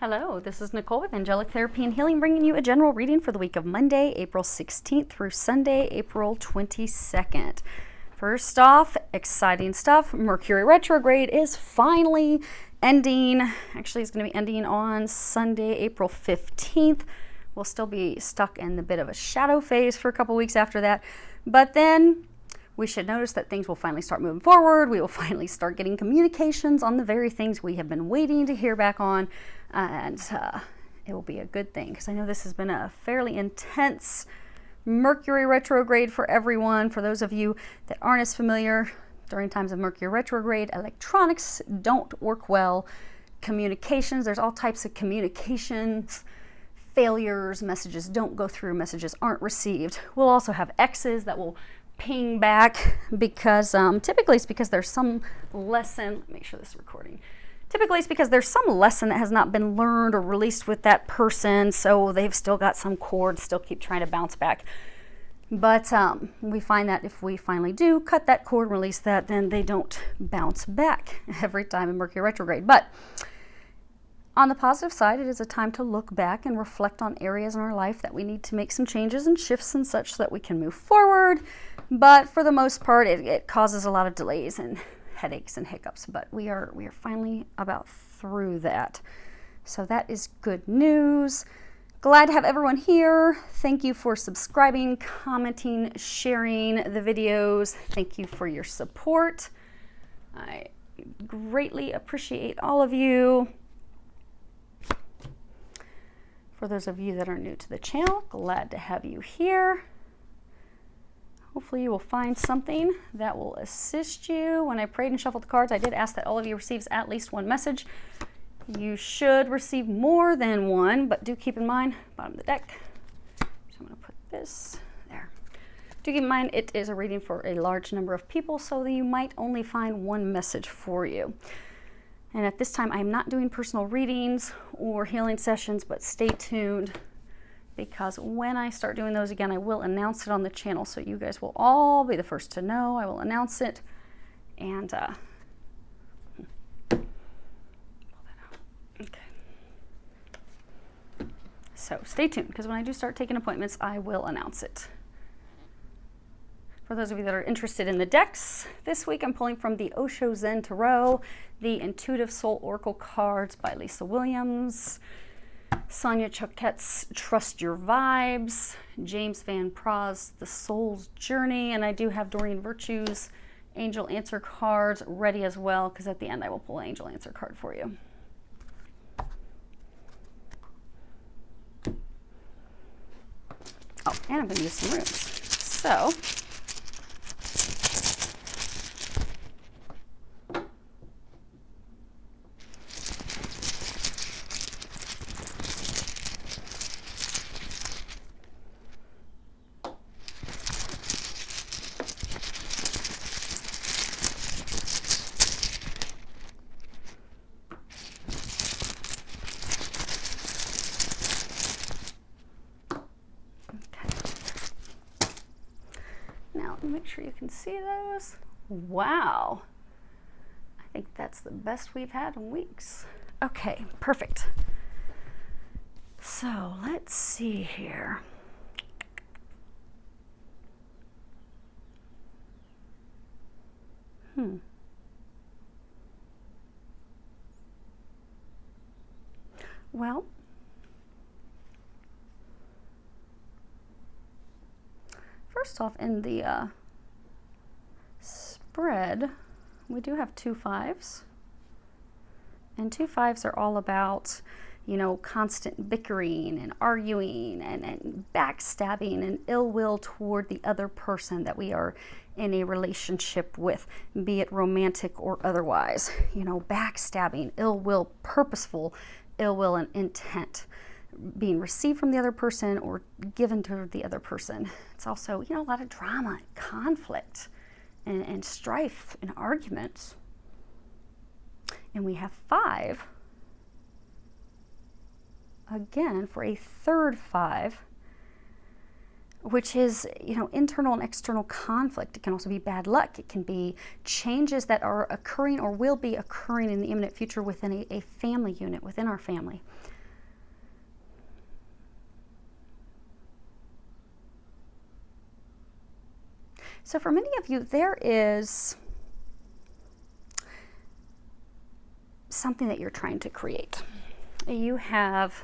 Hello, this is Nicole with Angelic Therapy and Healing, bringing you a general reading for the week of Monday, April 16th through Sunday, April 22nd. First off, exciting stuff. Mercury retrograde is finally ending. Actually, it's going to be ending on Sunday, April 15th. We'll still be stuck in a bit of a shadow phase for a couple weeks after that. But then we should notice that things will finally start moving forward. We will finally start getting communications on the very things we have been waiting to hear back on. And it will be a good thing, because I know this has been a fairly intense Mercury retrograde for everyone. For those of you that aren't as familiar, during times of Mercury retrograde, electronics don't work well. Communications, there's all types of communications failures. Messages don't go through, messages aren't received. We'll also have X's that will ping back because typically it's because there's some lesson. Let me make sure this is recording. Typically, it's because there's some lesson that has not been learned or released with that person, so they've still got some cord, still keep trying to bounce back. But we find that if we finally do cut that cord and release that, then they don't bounce back every time in Mercury retrograde. But on the positive side, it is a time to look back and reflect on areas in our life that we need to make some changes and shifts and such so that we can move forward. But for the most part, it causes a lot of delays and headaches and hiccups, but we are finally about through that. So that is good news. Glad to have everyone here. Thank you for subscribing, commenting, sharing the videos. Thank you for your support. I greatly appreciate all of you. For those of you that are new to the channel, glad to have you here. Hopefully you will find something that will assist you. When I prayed and shuffled the cards, I did ask that all of you receives at least one message. You should receive more than one, but do keep in mind, bottom of the deck. So I'm going to put this there. Do keep in mind it is a reading for a large number of people, so that you might only find one message for you. And at this time, I'm not doing personal readings or healing sessions, but stay tuned, because when I start doing those again, I will announce it on the channel, so you guys will all be the first to know. I will announce it, and pull that out. Okay. So stay tuned, because when I do start taking appointments, I will announce it. For those of you that are interested in the decks, this week I'm pulling from the Osho Zen Tarot, the Intuitive Soul Oracle cards by Lisa Williams, Sonia Choquette's Trust Your Vibes, James Van Pra's The Soul's Journey, and I do have Doreen Virtue's Angel Answer cards ready as well, because at the end I will pull an Angel Answer card for you. Oh, and I'm going to use some runes. So, make sure you can see those. Wow. I think that's the best we've had in weeks. Okay, perfect. So let's see here. Well, first off, in the spread, we do have 2 5s. And 2 5s are all about, you know, constant bickering and arguing and backstabbing and ill will toward the other person that we are in a relationship with, be it romantic or otherwise. You know, backstabbing, ill will, purposeful ill will and intent being received from the other person or given to the other person. It's also, you know, a lot of drama, conflict, and strife and arguments. And we have 5, again, for a third 5, which is, internal and external conflict. It can also be bad luck. It can be changes that are occurring or will be occurring in the imminent future within a family unit, within our family. So for many of you, there is something that you're trying to create. You have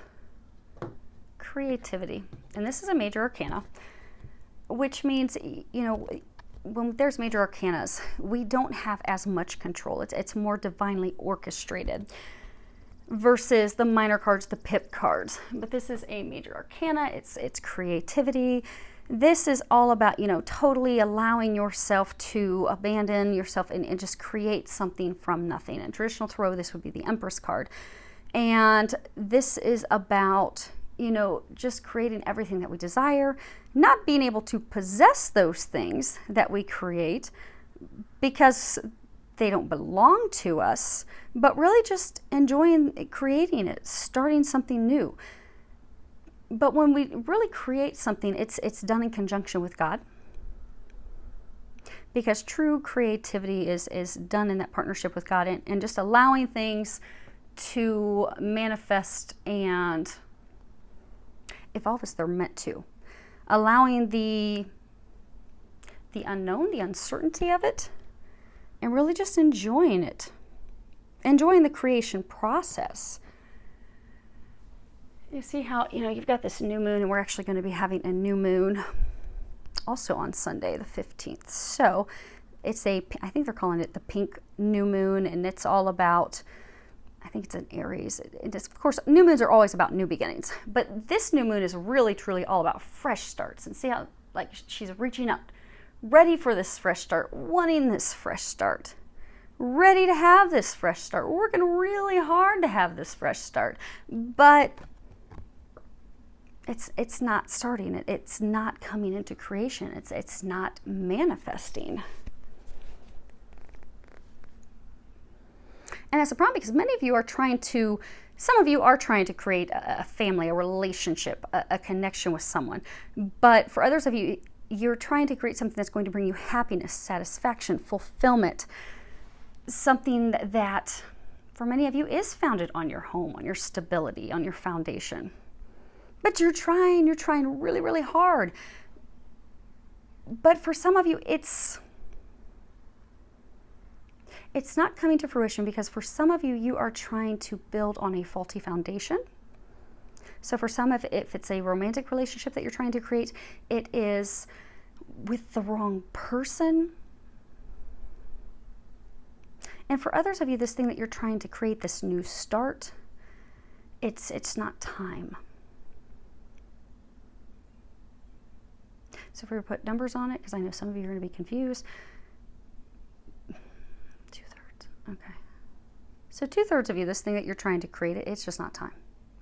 creativity, and this is a major arcana, which means, when there's major arcanas, we don't have as much control. It's more divinely orchestrated versus the minor cards, the pip cards. But this is a major arcana. It's creativity. This is all about, totally allowing yourself to abandon yourself and just create something from nothing. In traditional tarot, this would be the Empress card. And this is about, just creating everything that we desire, not being able to possess those things that we create because they don't belong to us, but really just enjoying creating it, starting something new. But when we really create something, it's done in conjunction with God, because true creativity is done in that partnership with God and just allowing things to manifest and evolve as they're meant to. Allowing the unknown, the uncertainty of it, and really just enjoying it. Enjoying the creation process. You see how, you've got this new moon, and we're actually going to be having a new moon also on Sunday, the 15th. So it's I think they're calling it the pink new moon, and it's all about, I think it's an Aries. Of course, new moons are always about new beginnings, but this new moon is really, truly all about fresh starts. And see how, she's reaching out, ready for this fresh start, wanting this fresh start, ready to have this fresh start, working really hard to have this fresh start, but it's not starting. It's not coming into creation. It's not manifesting. And that's a problem because some of you are trying to create a family, a relationship, a connection with someone. But for others of you, you're trying to create something that's going to bring you happiness, satisfaction, fulfillment. Something that, for many of you, is founded on your home, on your stability, on your foundation. But you're trying really, really hard. But for some of you, it's not coming to fruition because for some of you, you are trying to build on a faulty foundation. So for some, if it's a romantic relationship that you're trying to create, it is with the wrong person. And for others of you, this thing that you're trying to create, this new start, it's not time. So if we were to put numbers on it, because I know some of you are going to be confused. 2/3. Okay. So 2/3 of you, this thing that you're trying to create, it's just not time.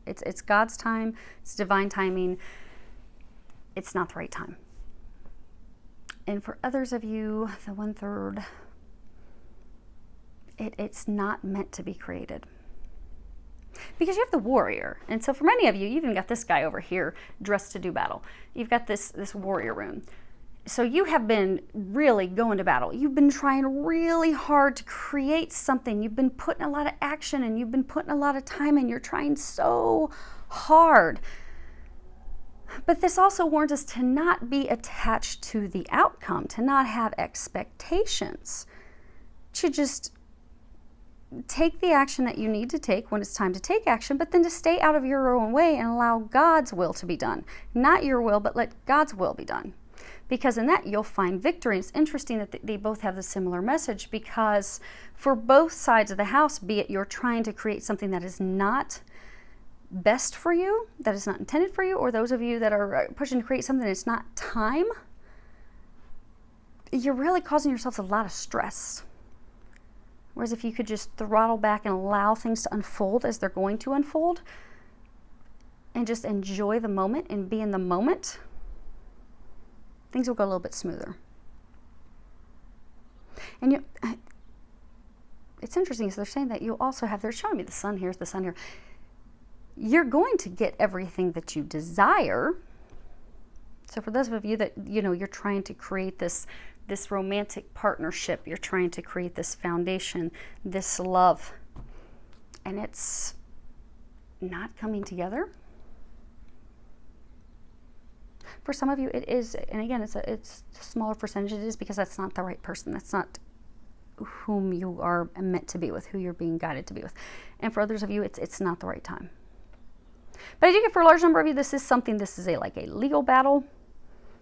It's God's time. It's divine timing. It's not the right time. And for others of you, the 1/3, it's not meant to be created. Because you have the warrior. And so for many of you, you've even got this guy over here dressed to do battle. You've got this warrior rune. So you have been really going to battle. You've been trying really hard to create something. You've been putting a lot of action and you've been putting a lot of time in. You're trying so hard. But this also warns us to not be attached to the outcome, to not have expectations, to just take the action that you need to take when it's time to take action, but then to stay out of your own way and allow God's will to be done. Not your will, but let God's will be done. Because in that, you'll find victory. It's interesting that they both have the similar message, because for both sides of the house, be it you're trying to create something that is not best for you, that is not intended for you, or those of you that are pushing to create something that's not time, you're really causing yourselves a lot of stress. Whereas if you could just throttle back and allow things to unfold as they're going to unfold, and just enjoy the moment and be in the moment, things will go a little bit smoother. And it's interesting because they're saying that you'll also have, they're showing me the sun, here's the sun here. You're going to get everything that you desire. So for those of you that, you're trying to create this romantic partnership, you're trying to create this foundation, this love, and it's not coming together. For some of you, it is, and again, it's a smaller percentage. It is because that's not the right person. That's not whom you are meant to be with, who you're being guided to be with. And for others of you, it's not the right time. But I do get for a large number of you, this is like a legal battle.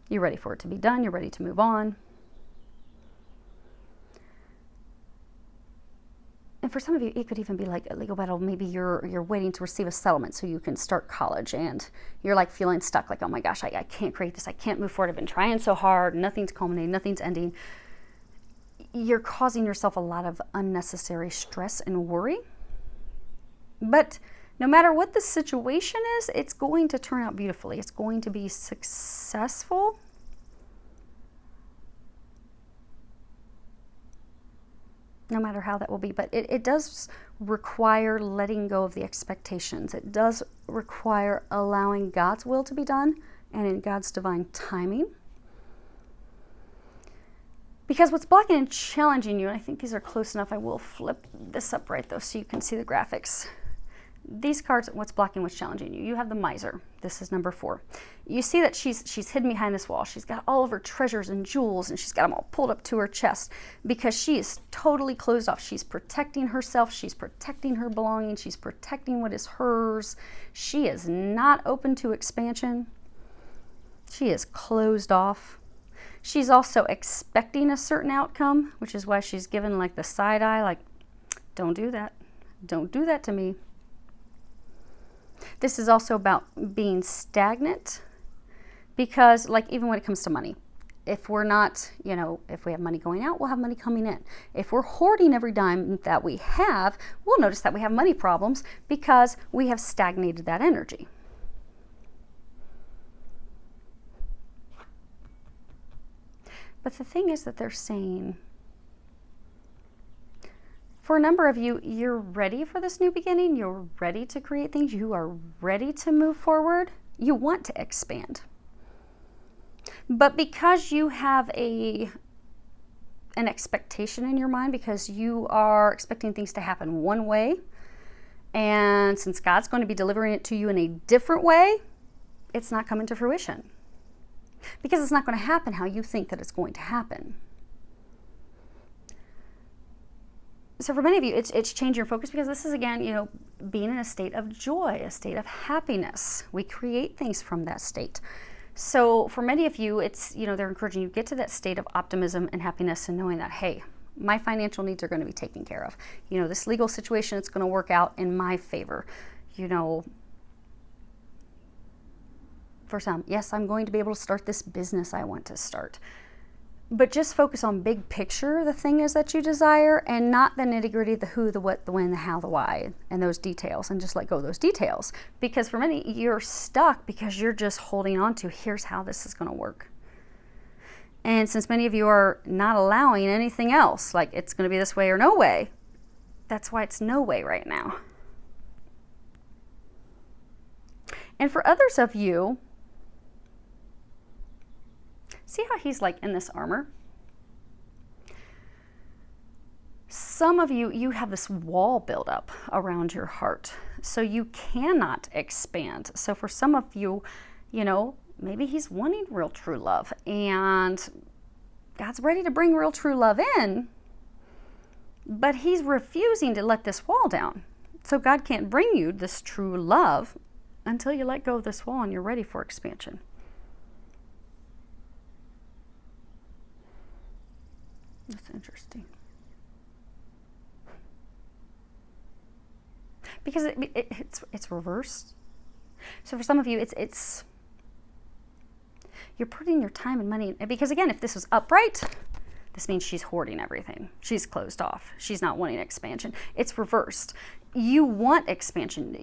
You're ready for it to be done. You're ready to move on. And for some of you, it could even be like a legal battle. Maybe you're waiting to receive a settlement so you can start college, and you're like feeling stuck, like, oh my gosh, I can't create this. I can't move forward. I've been trying so hard. Nothing's culminating. Nothing's ending. You're causing yourself a lot of unnecessary stress and worry. But no matter what the situation is, it's going to turn out beautifully. It's going to be successful. No matter how that will be. But it does require letting go of the expectations. It does require allowing God's will to be done and in God's divine timing. Because what's blocking and challenging you, and I think these are close enough, I will flip this up right though so you can see the graphics. These cards, what's blocking, what's challenging you. You have the miser. This is number 4. You see that she's hidden behind this wall. She's got all of her treasures and jewels, and she's got them all pulled up to her chest because she is totally closed off. She's protecting herself. She's protecting her belongings. She's protecting what is hers. She is not open to expansion. She is closed off. She's also expecting a certain outcome, which is why she's given like the side eye, like, don't do that. Don't do that to me. This is also about being stagnant because, like, even when it comes to money, if we're not, if we have money going out, we'll have money coming in. If we're hoarding every dime that we have, we'll notice that we have money problems because we have stagnated that energy. But the thing is that they're saying, for a number of you, you're ready for this new beginning. You're ready to create things. You are ready to move forward. You want to expand. But because you have an expectation in your mind, because you are expecting things to happen one way, and since God's going to be delivering it to you in a different way, it's not coming to fruition. Because it's not going to happen how you think that it's going to happen. So for many of you, it's changing your focus because this is, again, being in a state of joy, a state of happiness. We create things from that state. So for many of you, it's, they're encouraging you to get to that state of optimism and happiness and knowing that, hey, my financial needs are going to be taken care of. This legal situation, it's going to work out in my favor. For some, yes, I'm going to be able to start this business I want to start. But just focus on big picture, the thing is that you desire, and not the nitty-gritty, the who, the what, the when, the how, the why, and those details, and just let go of those details. Because for many, you're stuck because you're just holding on to, here's how this is going to work. And since many of you are not allowing anything else, like it's going to be this way or no way, that's why it's no way right now. And for others of you, see how he's like in this armor? Some of you, you have this wall built up around your heart, so you cannot expand. So for some of you, maybe he's wanting real true love, and God's ready to bring real true love in, but he's refusing to let this wall down. So God can't bring you this true love until you let go of this wall and you're ready for expansion. That's interesting. Because it's reversed. So for some of you, it's you're putting your time and money, because again, if this was upright, this means she's hoarding everything. She's closed off. She's not wanting expansion. It's reversed. You want expansion.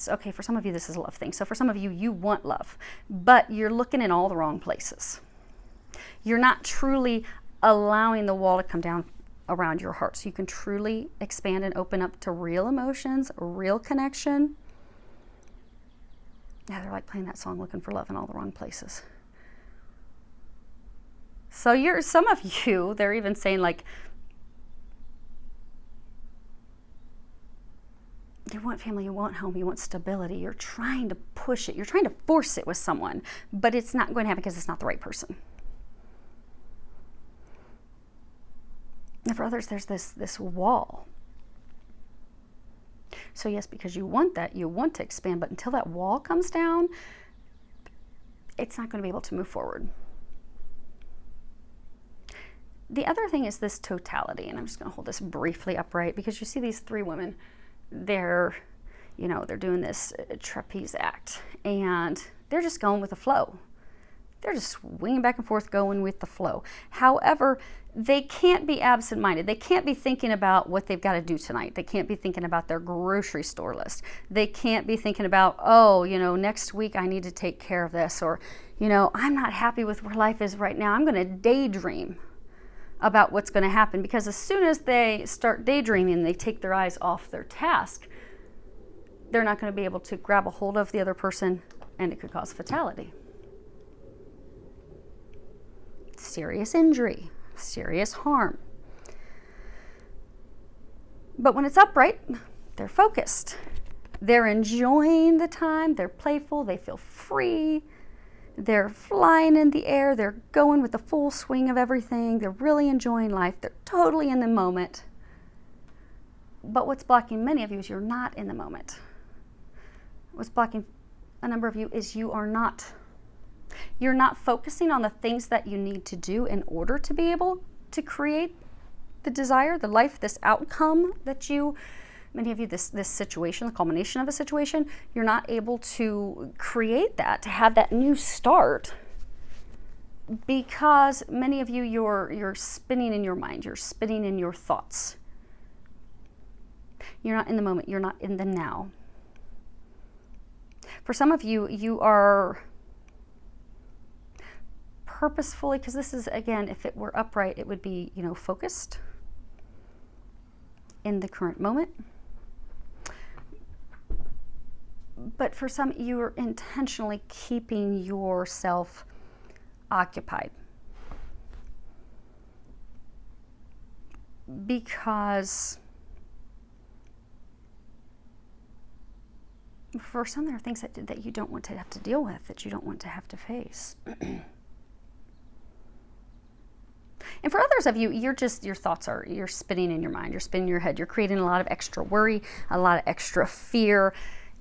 Okay, for some of you, this is a love thing. So for some of you, you want love, but you're looking in all the wrong places. You're not truly allowing the wall to come down around your heart so you can truly expand and open up to real emotions, real connection. Yeah, they're like playing that song, looking for love in all the wrong places. So some of you, they're even saying like, you want family, you want home, you want stability. You're trying to push it. You're trying to force it with someone, but it's not going to happen because it's not the right person. And for others, there's this wall. So yes, because you want that, you want to expand, but until that wall comes down, it's not going to be able to move forward. The other thing is this totality, and I'm just going to hold this briefly upright because you see these three women. They're doing this trapeze act, and they're just going with the flow. They're just swinging back and forth, going with the flow. However, they can't be absent-minded. They can't be thinking about what they've got to do tonight. They can't be thinking about their grocery store list. They can't be thinking about, next week I need to take care of this, or, I'm not happy with where life is right now. I'm going to daydream about what's going to happen, because as soon as they start daydreaming, they take their eyes off their task, they're not going to be able to grab a hold of the other person, and it could cause fatality. Serious injury, serious harm. But when it's upright, they're focused. They're enjoying the time, they're playful, they feel free. They're flying in the air. They're going with the full swing of everything. They're really enjoying life. They're totally in the moment. But what's blocking many of you is you're not in the moment. What's blocking a number of you is you are not. You're not focusing on the things that you need to do in order to be able to create the desire, the life, this outcome that many of you, this situation, the culmination of a situation, you're not able to create that, to have that new start, because many of you, you're spinning in your mind, you're spinning in your thoughts. You're not in the moment, you're not in the now. For some of you, you are purposefully, because this is, again, if it were upright, it would be, focused in the current moment. But for some, you're intentionally keeping yourself occupied, because for some, there are things that you don't want to have to deal with, that you don't want to have to face. And for others of you, your thoughts you're spinning in your mind, you're spinning your head, you're creating a lot of extra worry, a lot of extra fear.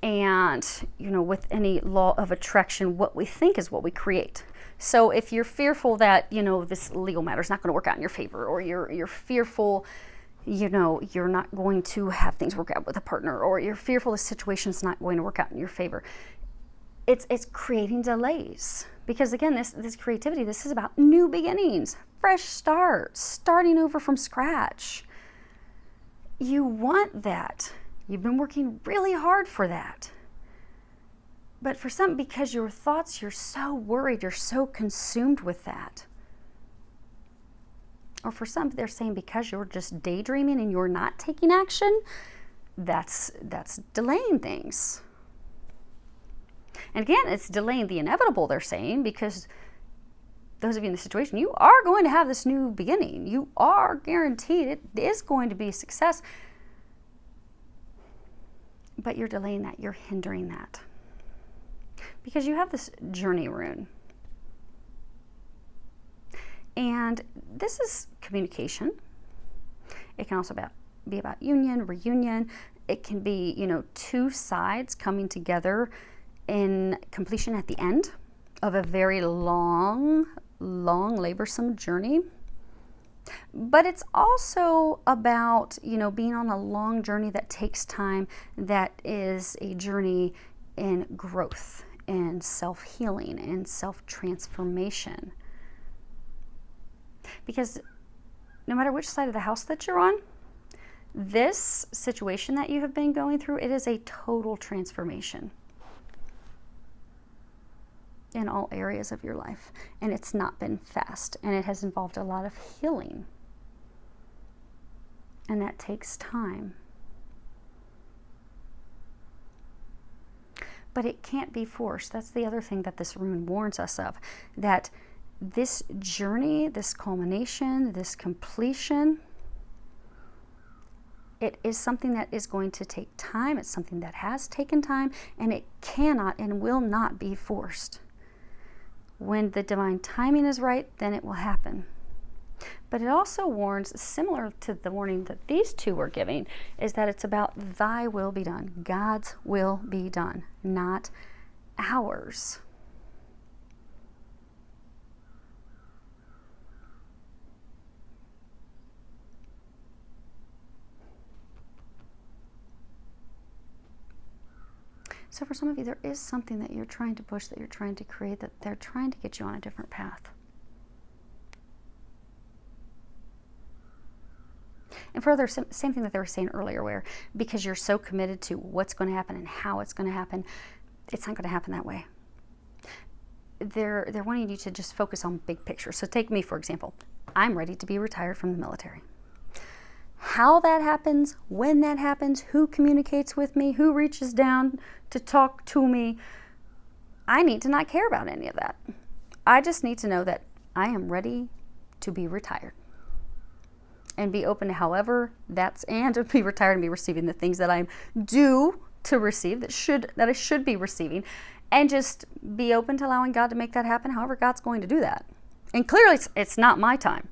And, with any law of attraction, what we think is what we create. So if you're fearful that, this legal matter is not going to work out in your favor, or you're fearful, you're not going to have things work out with a partner, or you're fearful the situation's not going to work out in your favor, it's creating delays. Because again, this creativity, this is about new beginnings, fresh starts, starting over from scratch. You want that. You've been working really hard for that. But for some, because your thoughts, you're so worried, you're so consumed with that. Or for some, they're saying because you're just daydreaming and you're not taking action, that's delaying things. And again, it's delaying the inevitable, they're saying, because those of you in the situation, you are going to have this new beginning. You are guaranteed it is going to be a success. But you're delaying that, you're hindering that. Because you have this journey rune. And this is communication. It can also be about union, reunion. It can be, two sides coming together in completion at the end of a very long, laborsome journey. But it's also about, being on a long journey that takes time, that is a journey in growth, in self-healing, and self-transformation. Because no matter which side of the house that you're on, this situation that you have been going through, it is a total transformation in all areas of your life. And it's not been fast, and it has involved a lot of healing. And that takes time. But it can't be forced. That's the other thing that this rune warns us of, that this journey, this culmination, this completion, it is something that is going to take time. It's something that has taken time, and it cannot and will not be forced. When the divine timing is right, then it will happen. But it also warns, similar to the warning that these two were giving, is that it's about thy will be done. God's will be done, not ours. So for some of you, there is something that you're trying to push, that you're trying to create, that they're trying to get you on a different path. And further, same thing that they were saying earlier, where because you're so committed to what's going to happen and how it's going to happen, it's not going to happen that way. They're wanting you to just focus on big picture. So take me, for example. I'm ready to be retired from the military. How that happens, when that happens, who communicates with me, who reaches down to talk to me, I need to not care about any of that. I just need to know that I am ready to be retired and be open to however that's, and to be retired and be receiving the things that I'm due to receive, that I should be receiving, and just be open to allowing God to make that happen however God's going to do that. And clearly it's not my time.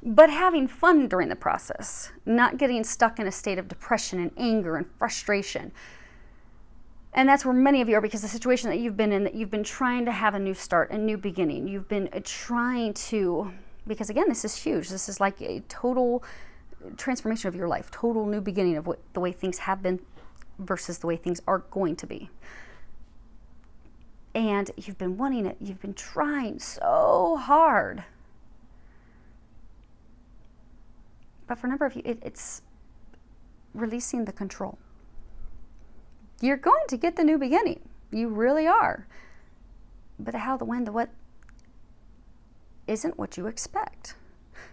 But having fun during the process, not getting stuck in a state of depression and anger and frustration. And that's where many of you are, because the situation that you've been in, that you've been trying to have a new start, a new beginning. You've been trying to, because again, this is huge. This is like a total transformation of your life, total new beginning of the way things have been versus the way things are going to be. And you've been wanting it. You've been trying so hard. But for a number of you, it's releasing the control. You're going to get the new beginning. You really are. But the how, the when, the what isn't what you expect.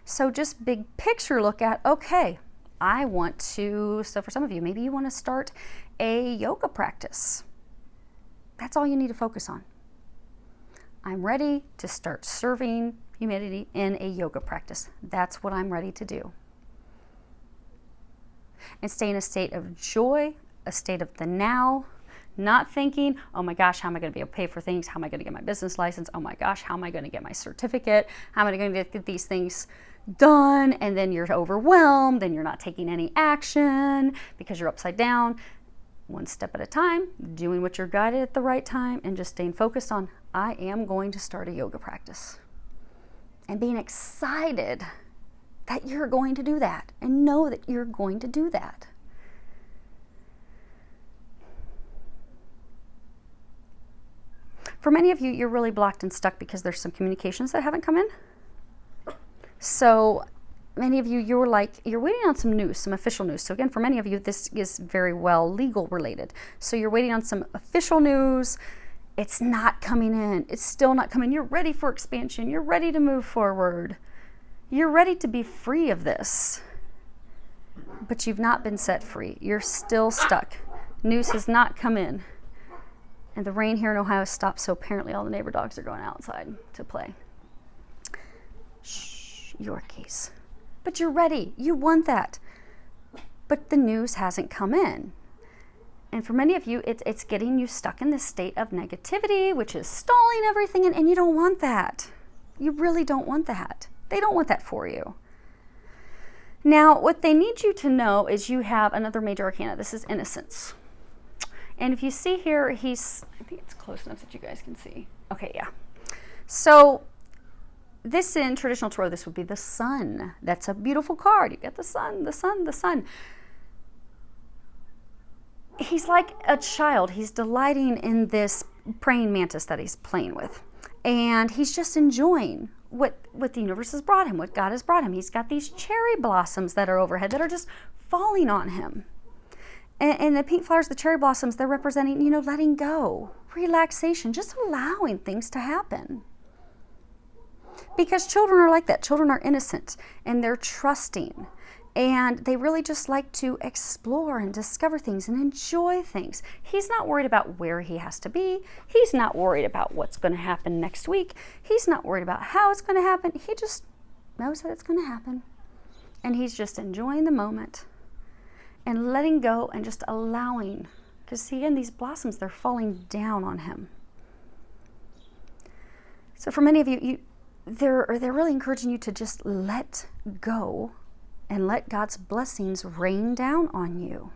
So just big picture look at, okay, I want to, so for some of you, maybe you want to start a yoga practice. That's all you need to focus on. I'm ready to start serving humanity in a yoga practice. That's what I'm ready to do. And stay in a state of joy, a state of the now, not thinking, oh my gosh, how am I going to be able to pay for things? How am I going to get my business license? Oh my gosh, how am I going to get my certificate? How am I going to get these things done? And then you're overwhelmed and you're not taking any action because you're upside down. One step at a time, doing what you're guided at the right time, and just staying focused on, I am going to start a yoga practice. And being excited that you're going to do that, and know that you're going to do that. For many of you, you're really blocked and stuck because there's some communications that haven't come in. So many of you, you're waiting on some news, some official news. So again, for many of you, this is very well legal related. So you're waiting on some official news. It's not coming in. It's still not coming. You're ready for expansion. You're ready to move forward. You're ready to be free of this, but you've not been set free. You're still stuck. News has not come in. And the rain here in Ohio stopped, so apparently all the neighbor dogs are going outside to play. Shh, your case. But you're ready. You want that. But the news hasn't come in. And for many of you, it's getting you stuck in this state of negativity, which is stalling everything, and you don't want that. You really don't want that. They don't want that for you. Now, what they need you to know is you have another major arcana. This is innocence. And if you see here, I think it's close enough that you guys can see. Okay, yeah. So this in traditional tarot, this would be the sun. That's a beautiful card. You get the sun, the sun, the sun. He's like a child. He's delighting in this praying mantis that he's playing with. And he's just enjoying what the universe has brought him, what God has brought him. He's got these cherry blossoms that are overhead that are just falling on him. And the pink flowers, the cherry blossoms, they're representing, letting go, relaxation, just allowing things to happen. Because children are like that. Children are innocent and they're trusting. And they really just like to explore and discover things and enjoy things. He's not worried about where he has to be. He's not worried about what's going to happen next week. He's not worried about how it's going to happen. He just knows that it's going to happen. And he's just enjoying the moment and letting go and just allowing. Because see, again, these blossoms, they're falling down on him. So for many of you, they're really encouraging you to just let go and let God's blessings rain down on you.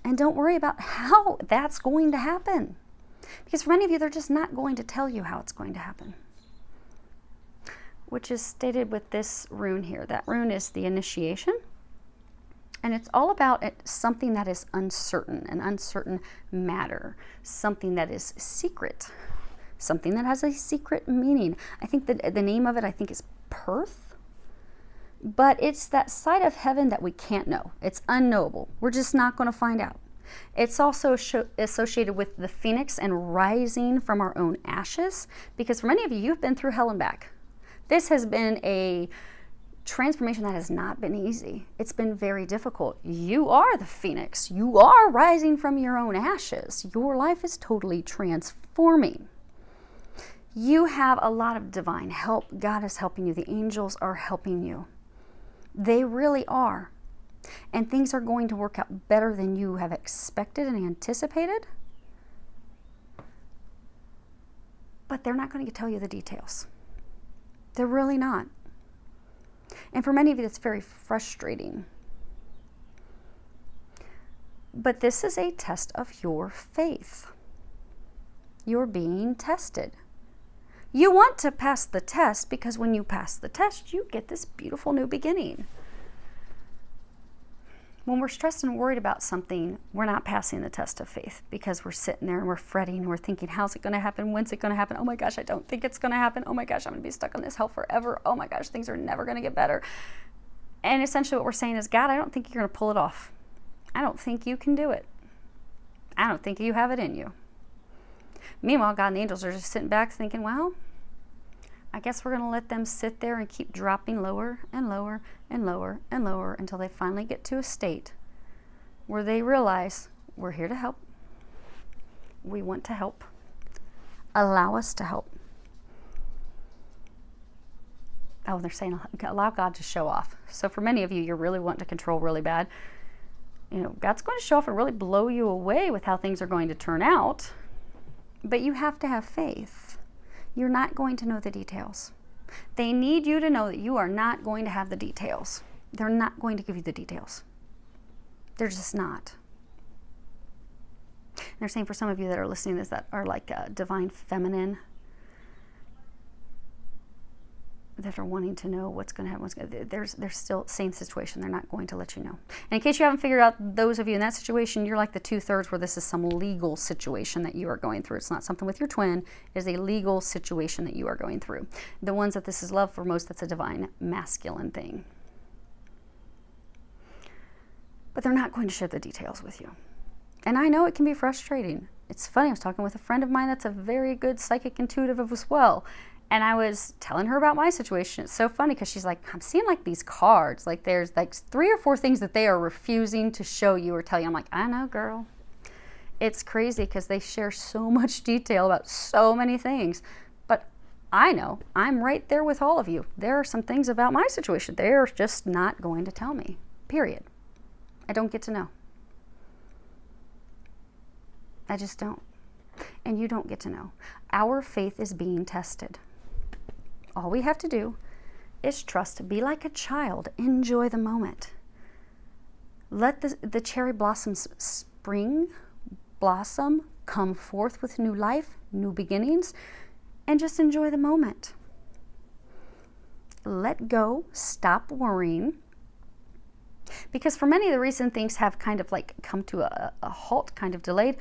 And don't worry about how that's going to happen. Because for many of you, they're just not going to tell you how it's going to happen. Which is stated with this rune here. That rune is the initiation. And it's all about something that is uncertain, an uncertain matter. Something that is secret. Something that has a secret meaning. I think that the name of it, I think, is Perth. But it's that side of heaven that we can't know. It's unknowable. We're just not going to find out. It's also associated with the phoenix and rising from our own ashes. Because for many of you, you've been through hell and back. This has been a transformation that has not been easy. It's been very difficult. You are the phoenix. You are rising from your own ashes. Your life is totally transforming. You have a lot of divine help. God is helping you. The angels are helping you. They really are. And things are going to work out better than you have expected and anticipated. But they're not going to tell you the details. They're really not. And for many of you, that's very frustrating. But this is a test of your faith. You're being tested. You want to pass the test because when you pass the test, you get this beautiful new beginning. When we're stressed and worried about something, we're not passing the test of faith because we're sitting there and we're fretting and we're thinking, how's it going to happen? When's it going to happen? Oh my gosh, I don't think it's going to happen. Oh my gosh, I'm going to be stuck on this hell forever. Oh my gosh, things are never going to get better. And essentially what we're saying is, God, I don't think you're going to pull it off. I don't think you can do it. I don't think you have it in you. Meanwhile, God and the angels are just sitting back thinking, well, I guess we're going to let them sit there and keep dropping lower and lower and lower and lower until they finally get to a state where they realize we're here to help. We want to help. Allow us to help. Oh, they're saying allow God to show off. So for many of you, you're really wanting to control really bad. You know, God's going to show off and really blow you away with how things are going to turn out. But you have to have faith. You're not going to know the details. They need you to know that you are not going to have the details. They're not going to give you the details. They're just not. And they're saying for some of you that are listening to this that are like divine feminine, that are wanting to know what's going to happen. There's still same situation. They're not going to let you know. And in case you haven't figured out, those of you in that situation, you're like the 2/3 where this is some legal situation that you are going through. It's not something with your twin. It is a legal situation that you are going through. The ones that this is love for most, that's a divine masculine thing. But they're not going to share the details with you. And I know it can be frustrating. It's funny, I was talking with a friend of mine that's a very good psychic intuitive as well. And I was telling her about my situation. It's so funny because she's like, I'm seeing like these cards. Like there's like 3 or 4 things that they are refusing to show you or tell you. I'm like, I know, girl. It's crazy because they share so much detail about so many things. But I know I'm right there with all of you. There are some things about my situation they're just not going to tell me, period. I don't get to know. I just don't. And you don't get to know. Our faith is being tested. All we have to do is trust, be like a child, enjoy the moment. Let the cherry blossoms spring, blossom, come forth with new life, new beginnings, and just enjoy the moment. Let go, stop worrying. Because for many of the recent things have kind of like come to a halt, kind of delayed.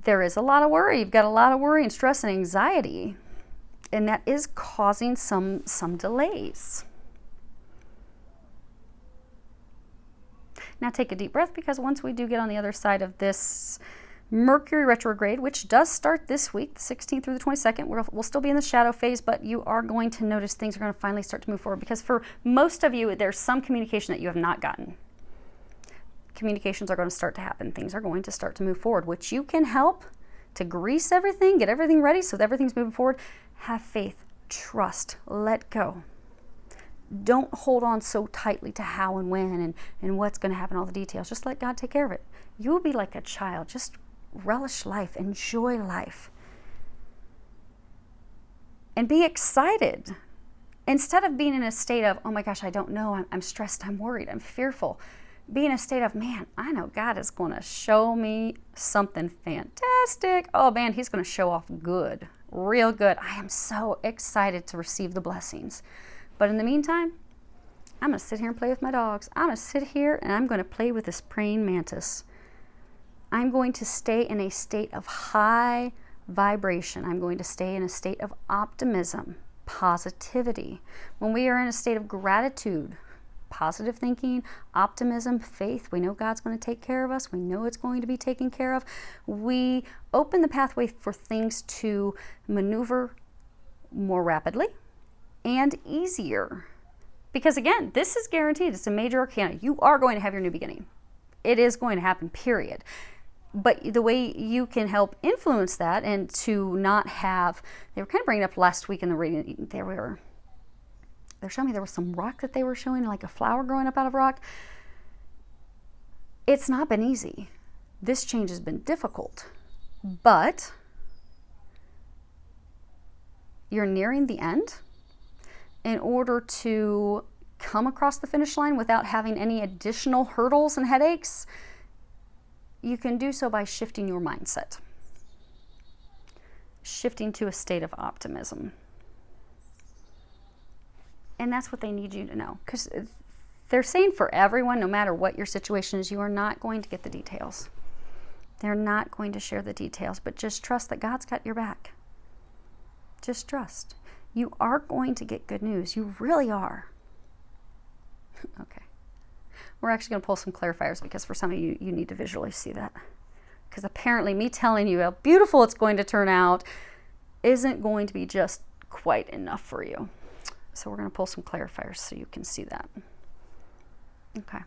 There is a lot of worry. You've got a lot of worry and stress and anxiety. And that is causing some delays. Now take a deep breath, because once we do get on the other side of this Mercury retrograde, which does start this week, the 16th through the 22nd. We'll still be in the shadow phase, but you are going to notice things are going to finally start to move forward, because for most of you, there's some communication that you have not gotten. Communications are going to start to happen. Things are going to start to move forward, which you can help to grease everything, get everything ready so that everything's moving forward. Have faith, trust, let go. Don't hold on so tightly to how and when and what's going to happen, all the details. Just let God take care of it. You will be like a child. Just relish life, enjoy life, and be excited. Instead of being in a state of, oh my gosh, I don't know, I'm stressed, I'm worried, I'm fearful. Be in a state of, man, I know God is going to show me something fantastic. Oh man, he's going to show off good, real good. I am so excited to receive the blessings. But in the meantime, I'm going to sit here and play with my dogs. I'm going to sit here and I'm going to play with this praying mantis. I'm going to stay in a state of high vibration. I'm going to stay in a state of optimism, positivity. When we are in a state of gratitude, positive thinking, optimism, faith, we know God's going to take care of us. We know it's going to be taken care of. We open the pathway for things to maneuver more rapidly and easier. Because again, this is guaranteed. It's a major arcana. You are going to have your new beginning. It is going to happen, period. But the way you can help influence that and to not have, they were kind of bringing up last week in the reading, they're showing me there was some rock that they were showing, like a flower growing up out of rock. It's not been easy. This change has been difficult, but you're nearing the end. In order to come across the finish line without having any additional hurdles and headaches, you can do so by shifting your mindset, shifting to a state of optimism. And that's what they need you to know, because they're saying for everyone, no matter what your situation is, you are not going to get the details. They're not going to share the details, but just trust that God's got your back. Just trust. You are going to get good news. You really are. Okay. We're actually going to pull some clarifiers, because for some of you, you need to visually see that. Because apparently me telling you how beautiful it's going to turn out isn't going to be just quite enough for you. So we're going to pull some clarifiers so you can see that. Okay.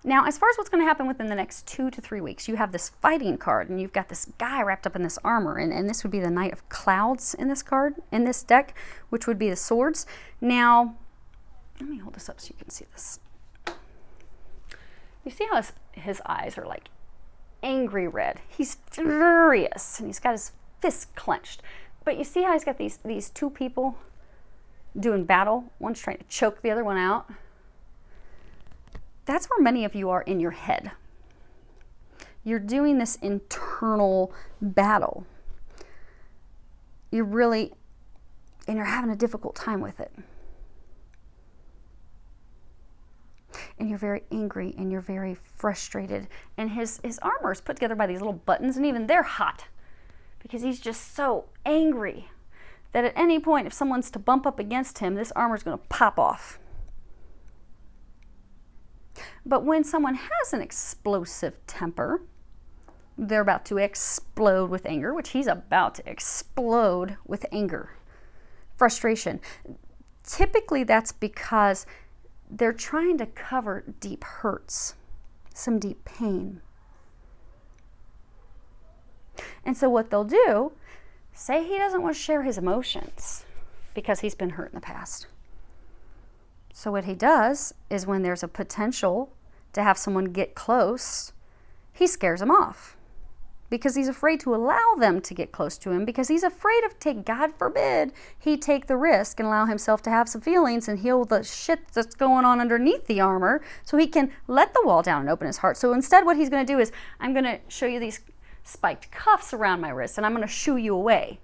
Now, as far as what's going to happen within the next 2 to 3 weeks, you have this fighting card, and you've got this guy wrapped up in this armor, and this would be the Knight of Clouds in this card, in this deck, which would be the swords. Now, let me hold this up so you can see this. You see how his eyes are like angry red. He's furious, and he's got his fists clenched. But you see how he's got these two people doing battle? One's trying to choke the other one out. That's where many of you are in your head. You're doing this internal battle. You're having a difficult time with it. And you're very angry and you're very frustrated. And his armor is put together by these little buttons, and even they're hot because he's just so angry that at any point, if someone's to bump up against him, this armor is going to pop off. But when someone has an explosive temper, they're about to explode with anger, which he's about to explode with anger, frustration. Typically, that's because they're trying to cover deep hurts, some deep pain. And so what they'll do, say he doesn't want to share his emotions because he's been hurt in the past. So what he does is when there's a potential to have someone get close, he scares them off because he's afraid to allow them to get close to him, because he's afraid of God forbid, he take the risk and allow himself to have some feelings and heal the shit that's going on underneath the armor so he can let the wall down and open his heart. So instead what he's going to do is, I'm going to show you these spiked cuffs around my wrist and I'm going to shoo you away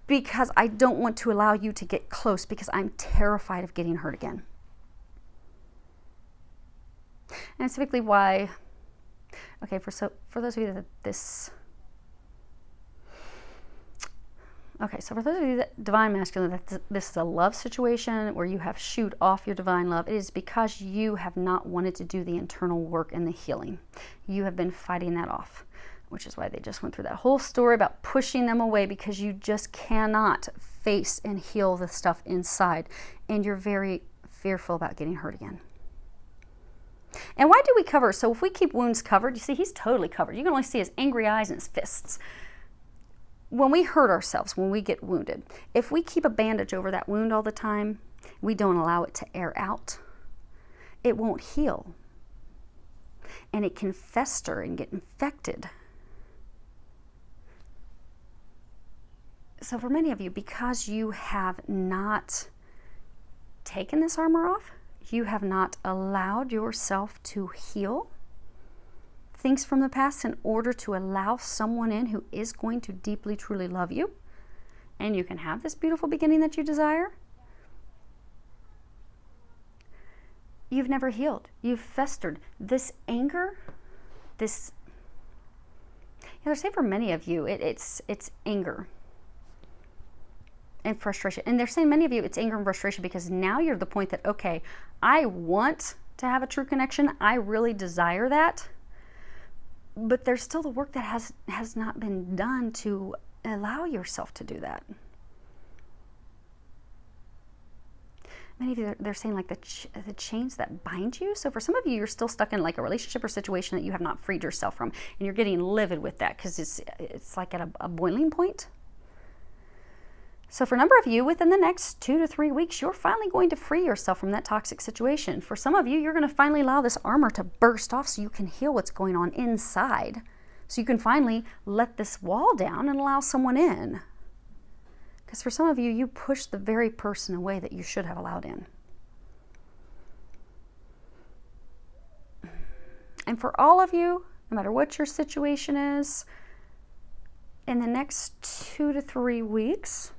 because I don't want to allow you to get close because I'm terrified of getting hurt again. And it's typically why, okay, for those of you that Okay, so for those of you that divine masculine, this is a love situation where you have shooed off your divine love. It is because you have not wanted to do the internal work and the healing. You have been fighting that off, which is why they just went through that whole story about pushing them away, because you just cannot face and heal the stuff inside. And you're very fearful about getting hurt again. And why do we cover? So if we keep wounds covered, you see, he's totally covered. You can only see his angry eyes and his fists. When we hurt ourselves, when we get wounded, if we keep a bandage over that wound all the time, we don't allow it to air out, it won't heal. And it can fester and get infected. So for many of you, because you have not taken this armor off, you have not allowed yourself to heal things from the past in order to allow someone in who is going to deeply, truly love you, and you can have this beautiful beginning that you desire. You've never healed. You've festered. This anger, this, they're saying for many of you, it's anger and frustration. And they're saying many of you, it's anger and frustration because now you're at the point that, okay, I want to have a true connection. I really desire that. But there's still the work that has not been done to allow yourself to do that. Many of you, they're saying like the chains that bind you. So for some of you, you're still stuck in like a relationship or situation that you have not freed yourself from. And you're getting livid with that because it's like at a boiling point. So for a number of you, within the next 2 to 3 weeks, you're finally going to free yourself from that toxic situation. For some of you, you're going to finally allow this armor to burst off so you can heal what's going on inside. So you can finally let this wall down and allow someone in. Because for some of you, you push the very person away that you should have allowed in. And for all of you, no matter what your situation is, in the next 2 to 3 weeks,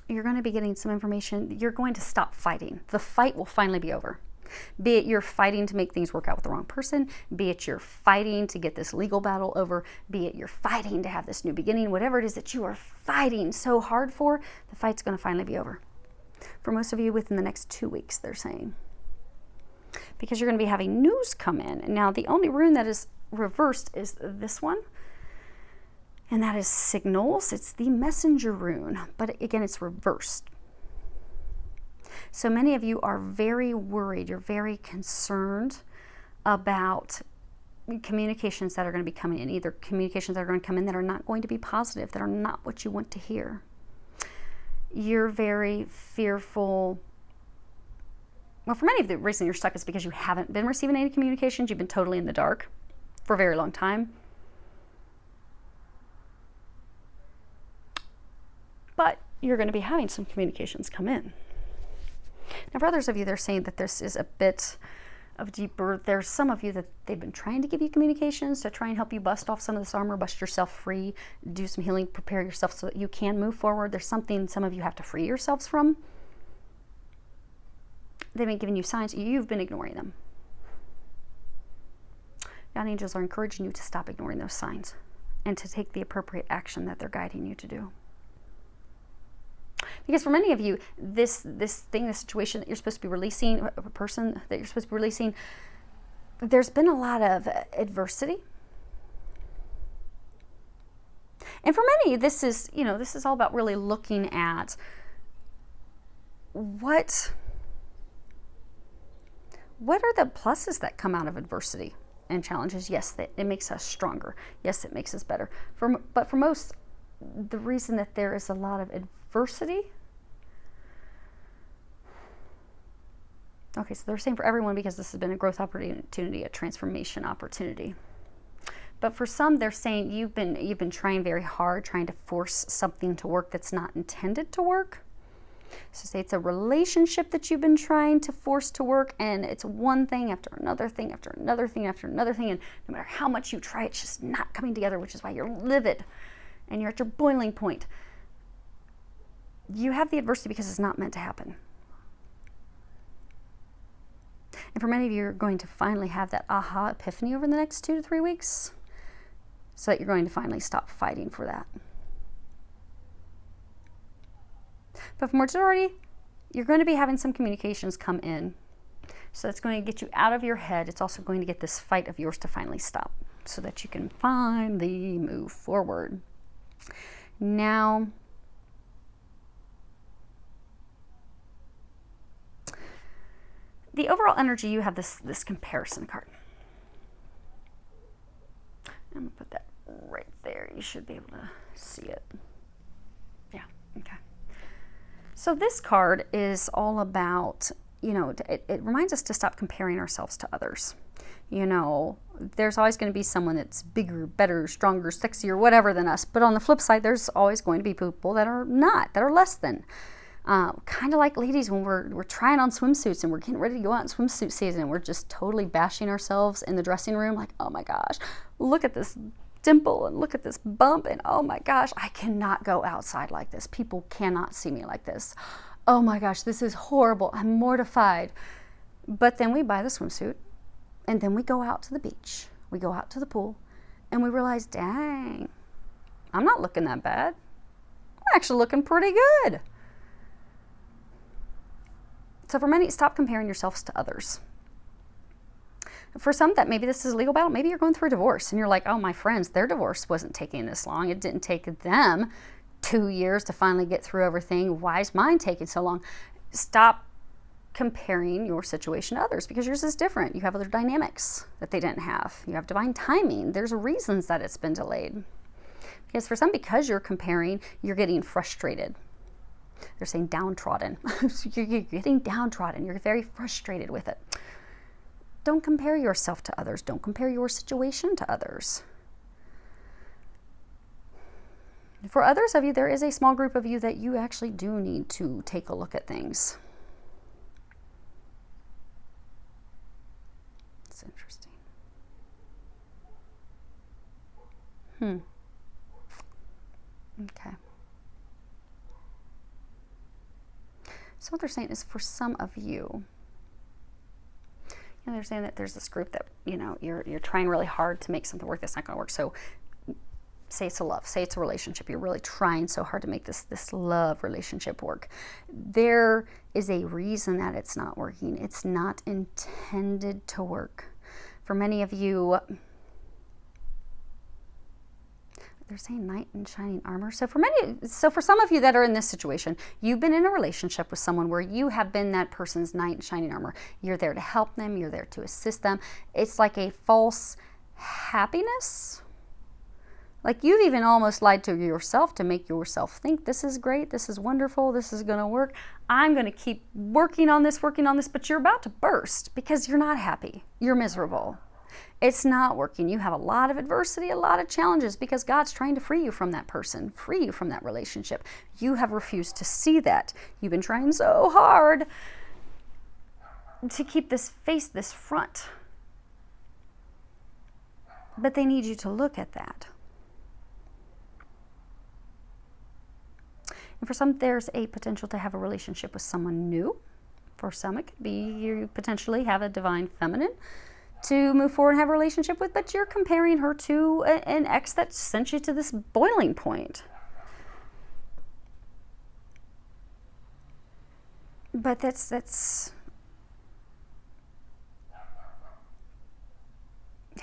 you're going to be getting some information. You're going to stop fighting. The fight will finally be over. Be it you're fighting to make things work out with the wrong person, be it you're fighting to get this legal battle over, be it you're fighting to have this new beginning, whatever it is that you are fighting so hard for, the fight's going to finally be over. For most of you, within the next 2 weeks, they're saying. Because you're going to be having news come in. And now the only rune that is reversed is this one. And that is signals. It's the messenger rune. But again, it's reversed. So many of you are very worried. You're very concerned about communications that are going to be coming in. Either communications that are going to come in that are not going to be positive, that are not what you want to hear. You're very fearful. Well, for many of the reason you're stuck is because you haven't been receiving any communications. You've been totally in the dark for a very long time. But you're going to be having some communications come in. Now, for others of you, they're saying that this is a bit of deeper. There's some of you that they've been trying to give you communications to try and help you bust off some of this armor, bust yourself free, do some healing, prepare yourself so that you can move forward. There's something some of you have to free yourselves from. They've been giving you signs. You've been ignoring them. God angels are encouraging you to stop ignoring those signs and to take the appropriate action that they're guiding you to do. Because for many of you, this situation that you're supposed to be releasing, a person that you're supposed to be releasing, there's been a lot of adversity. And for many, this is all about really looking at what are the pluses that come out of adversity and challenges. Yes, it makes us stronger. Yes, it makes us better. But for most, the reason that there is a lot of adversity. Okay, so they're saying for everyone because this has been a growth opportunity, a transformation opportunity. But for some, they're saying you've been trying very hard, trying to force something to work that's not intended to work. So say it's a relationship that you've been trying to force to work, and it's one thing after another thing after another thing after another thing, and no matter how much you try, it's just not coming together, which is why you're livid and you're at your boiling point. You have the adversity because it's not meant to happen. And for many of you, you're going to finally have that aha epiphany over the next 2 to 3 weeks, so that you're going to finally stop fighting for that. But for majority, you're going to be having some communications come in. So that's going to get you out of your head. It's also going to get this fight of yours to finally stop so that you can finally move forward. Now, the overall energy, you have this comparison card. I'm going to put that right there. You should be able to see it. Yeah, okay. So this card is all about, it reminds us to stop comparing ourselves to others. There's always going to be someone that's bigger, better, stronger, sexier, whatever than us. But on the flip side, there's always going to be people that are not, that are less than. Kind of like ladies when we're trying on swimsuits and we're getting ready to go out in swimsuit season and we're just totally bashing ourselves in the dressing room like, oh my gosh, look at this dimple and look at this bump and oh my gosh, I cannot go outside like this. People cannot see me like this. Oh my gosh, this is horrible. I'm mortified. But then we buy the swimsuit and then we go out to the beach. We go out to the pool and we realize, dang, I'm not looking that bad. I'm actually looking pretty good. So for many, stop comparing yourselves to others. For some, that maybe this is a legal battle. Maybe you're going through a divorce and you're like, oh, my friends, their divorce wasn't taking this long. It didn't take them 2 years to finally get through everything. Why is mine taking so long? Stop comparing your situation to others because yours is different. You have other dynamics that they didn't have. You have divine timing. There's reasons that it's been delayed. Because for some, because you're comparing, you're getting frustrated. They're saying downtrodden. You're getting downtrodden. You're very frustrated with it. Don't compare yourself to others. Don't compare your situation to others. For others of you, there is a small group of you that you actually do need to take a look at things. It's interesting. Okay. So what they're saying is for some of you, they're saying that there's this group that, you're trying really hard to make something work that's not going to work. So say it's a love, say it's a relationship. You're really trying so hard to make this love relationship work. There is a reason that it's not working. It's not intended to work. For many of you, they're saying knight in shining armor. So for some of you that are in this situation, you've been in a relationship with someone where you have been that person's knight in shining armor. You're there to help them. You're there to assist them. It's like a false happiness. Like you've even almost lied to yourself to make yourself think this is great. This is wonderful. This is going to work. I'm going to keep working on this, but you're about to burst because you're not happy. You're miserable. It's not working. You have a lot of adversity, a lot of challenges because God's trying to free you from that person, free you from that relationship. You have refused to see that. You've been trying so hard to keep this front. But they need you to look at that. And for some, there's a potential to have a relationship with someone new. For some, it could be you potentially have a divine feminine to move forward and have a relationship with, but you're comparing her to an ex that sent you to this boiling point. But that's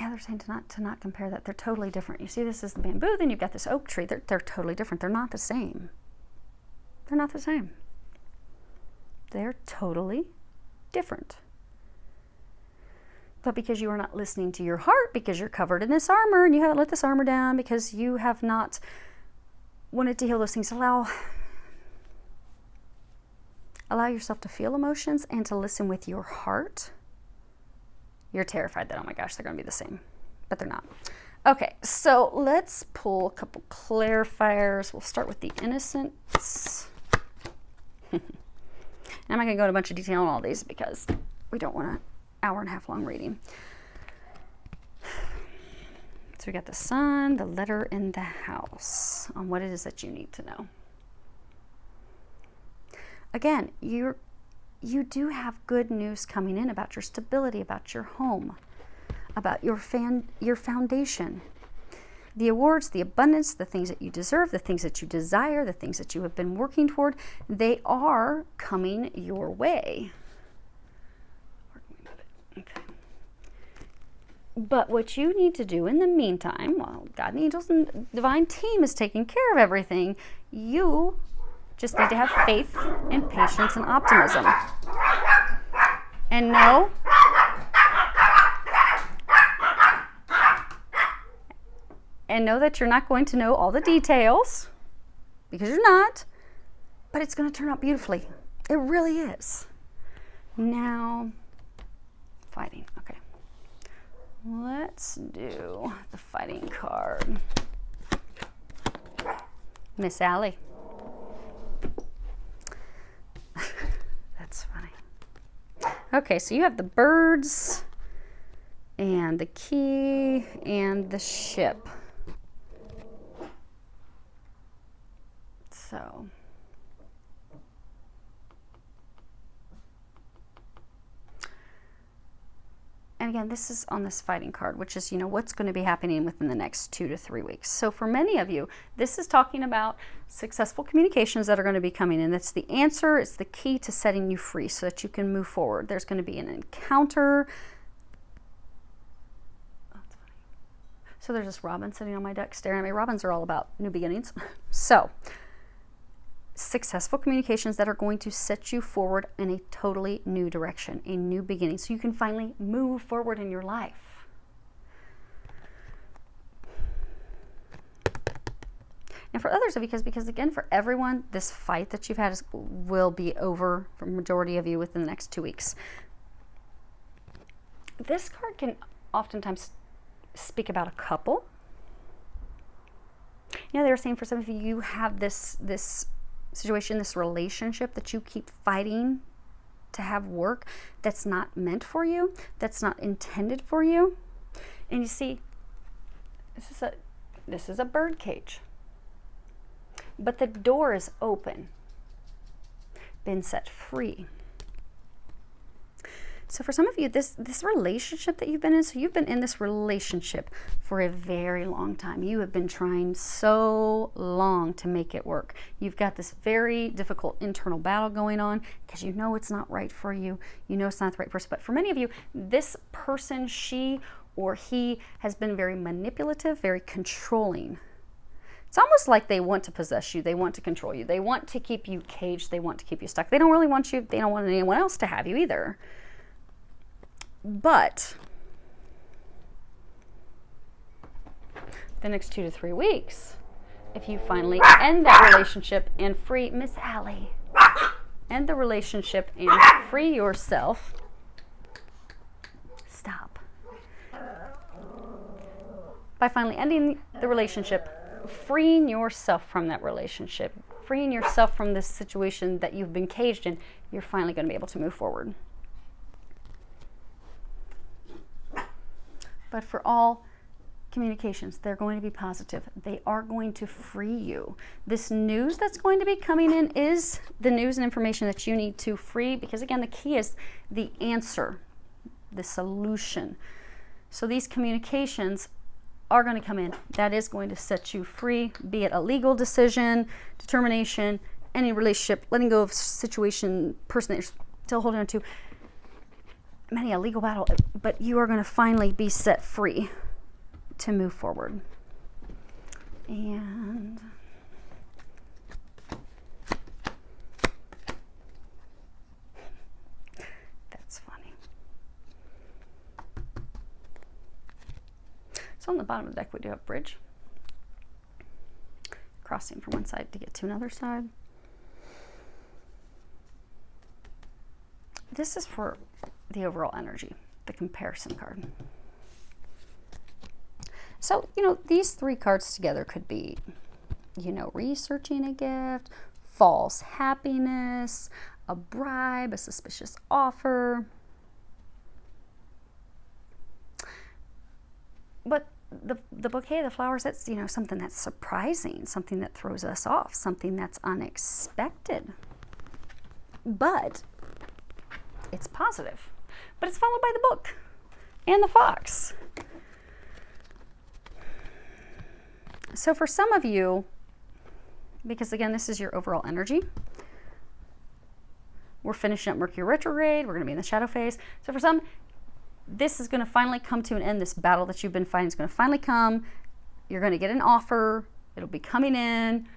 yeah, they're saying to not compare that. They're totally different. You see, this is the bamboo, then you've got this oak tree. They're totally different. They're not the same. They're not the same. They're totally different. But because you are not listening to your heart, because you're covered in this armor and you haven't let this armor down, because you have not wanted to heal those things, allow yourself to feel emotions and to listen with your heart. You're terrified that, oh my gosh, they're going to be the same. But they're not. Okay, so let's pull a couple clarifiers. We'll start with the innocence. I'm not going to go into a bunch of detail on all these because we don't want an hour and a half long reading. So we got the sun, the letter in the house on what it is that you need to know. Again, you do have good news coming in about your stability, about your home, about your foundation. The awards, the abundance, the things that you deserve, the things that you desire, the things that you have been working toward, they are coming your way. Okay. But what you need to do in the meantime, while God and angels and divine team is taking care of everything, you just need to have faith and patience and optimism. And know that you're not going to know all the details, because you're not, but it's going to turn out beautifully. It really is. Now, fighting. Okay. Let's do the fighting card. Miss Allie. That's funny. Okay, so you have the birds and the key and the ship. So, and again, this is on this fighting card, which is, what's going to be happening within the next 2 to 3 weeks. So for many of you, this is talking about successful communications that are going to be coming in. That's the answer. It's the key to setting you free so that you can move forward. There's going to be an encounter. That's funny. So there's this robin sitting on my deck staring at me. Robins are all about new beginnings. So successful communications that are going to set you forward in a totally new direction, a new beginning, so you can finally move forward in your life. And for others of you, because again, for everyone, this fight that you've had will be over for the majority of you within the next 2 weeks. This card can oftentimes speak about a couple. They were saying for some of you, you have this situation, this relationship that you keep fighting to have work, that's not meant for you, that's not intended for you. And you see, this is a bird cage, but the door is open, been set free. So for some of you, this relationship that you've been in, so you've been in this relationship for a very long time. You have been trying so long to make it work. You've got this very difficult internal battle going on because you know it's not right for you. You know it's not the right person. But for many of you, this person, she or he, has been very manipulative, very controlling. It's almost like they want to possess you. They want to control you. They want to keep you caged. They want to keep you stuck. They don't really want you. They don't want anyone else to have you either. But the next 2 to 3 weeks, if you finally end that relationship and free Miss Allie, end the relationship and free yourself. Stop. By finally ending the relationship, freeing yourself from that relationship, freeing yourself from this situation that you've been caged in, you're finally going to be able to move forward. But for all communications, they're going to be positive. They are going to free you. This news that's going to be coming in is the news and information that you need to free, because again, the key is the answer, the solution. So these communications are going to come in. That is going to set you free, be it a legal decision, determination, any relationship, letting go of situation, person that you're still holding on to. Many a legal battle, but you are going to finally be set free to move forward. And that's funny. So on the bottom of the deck, we do have bridge, crossing from one side to get to another side. This is for the overall energy, the comparison card. So, these 3 cards together could be, researching a gift, false happiness, a bribe, a suspicious offer. But the bouquet, the flowers, that's, something that's surprising, something that throws us off, something that's unexpected. But it's positive. But it's followed by the book and the fox. So for some of you, because again, this is your overall energy, we're finishing up Mercury retrograde. We're going to be in the shadow phase. So for some, this is going to finally come to an end. This battle that you've been fighting is going to finally come. You're going to get an offer. It'll be coming in.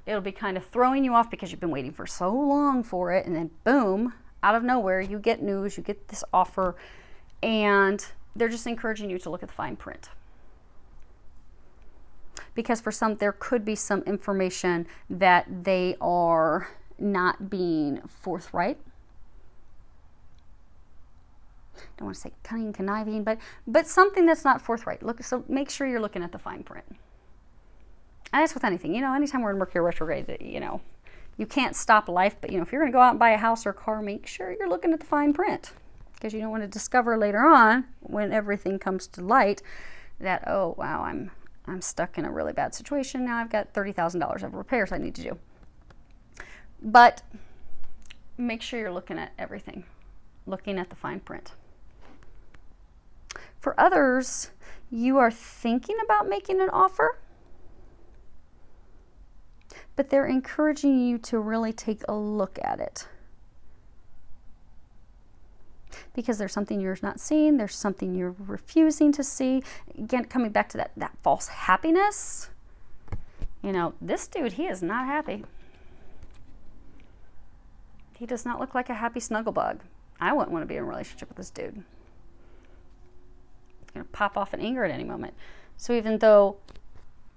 It'll be kind of throwing you off because you've been waiting for so long for it. And then boom, out of nowhere, you get news, you get this offer, and they're just encouraging you to look at the fine print. Because for some, there could be some information that they are not being forthright. Don't want to say cunning, conniving, but something that's not forthright. So make sure you're looking at the fine print. And that's with anything, you know, anytime we're in Mercury retrograde, you know, you can't stop life, but you know, if you're going to go out and buy a house or a car, make sure you're looking at the fine print, because you don't want to discover later on when everything comes to light that, oh wow, I'm stuck in a really bad situation. Now I've got $30,000 of repairs I need to do. But make sure you're looking at everything, looking at the fine print. For others, you are thinking about making an offer, but they're encouraging you to really take a look at it. Because there's something you're not seeing, there's something you're refusing to see. Again, coming back to that false happiness. You know, this dude, he is not happy. He does not look like a happy snugglebug. I wouldn't want to be in a relationship with this dude. He's going to pop off in anger at any moment. So even though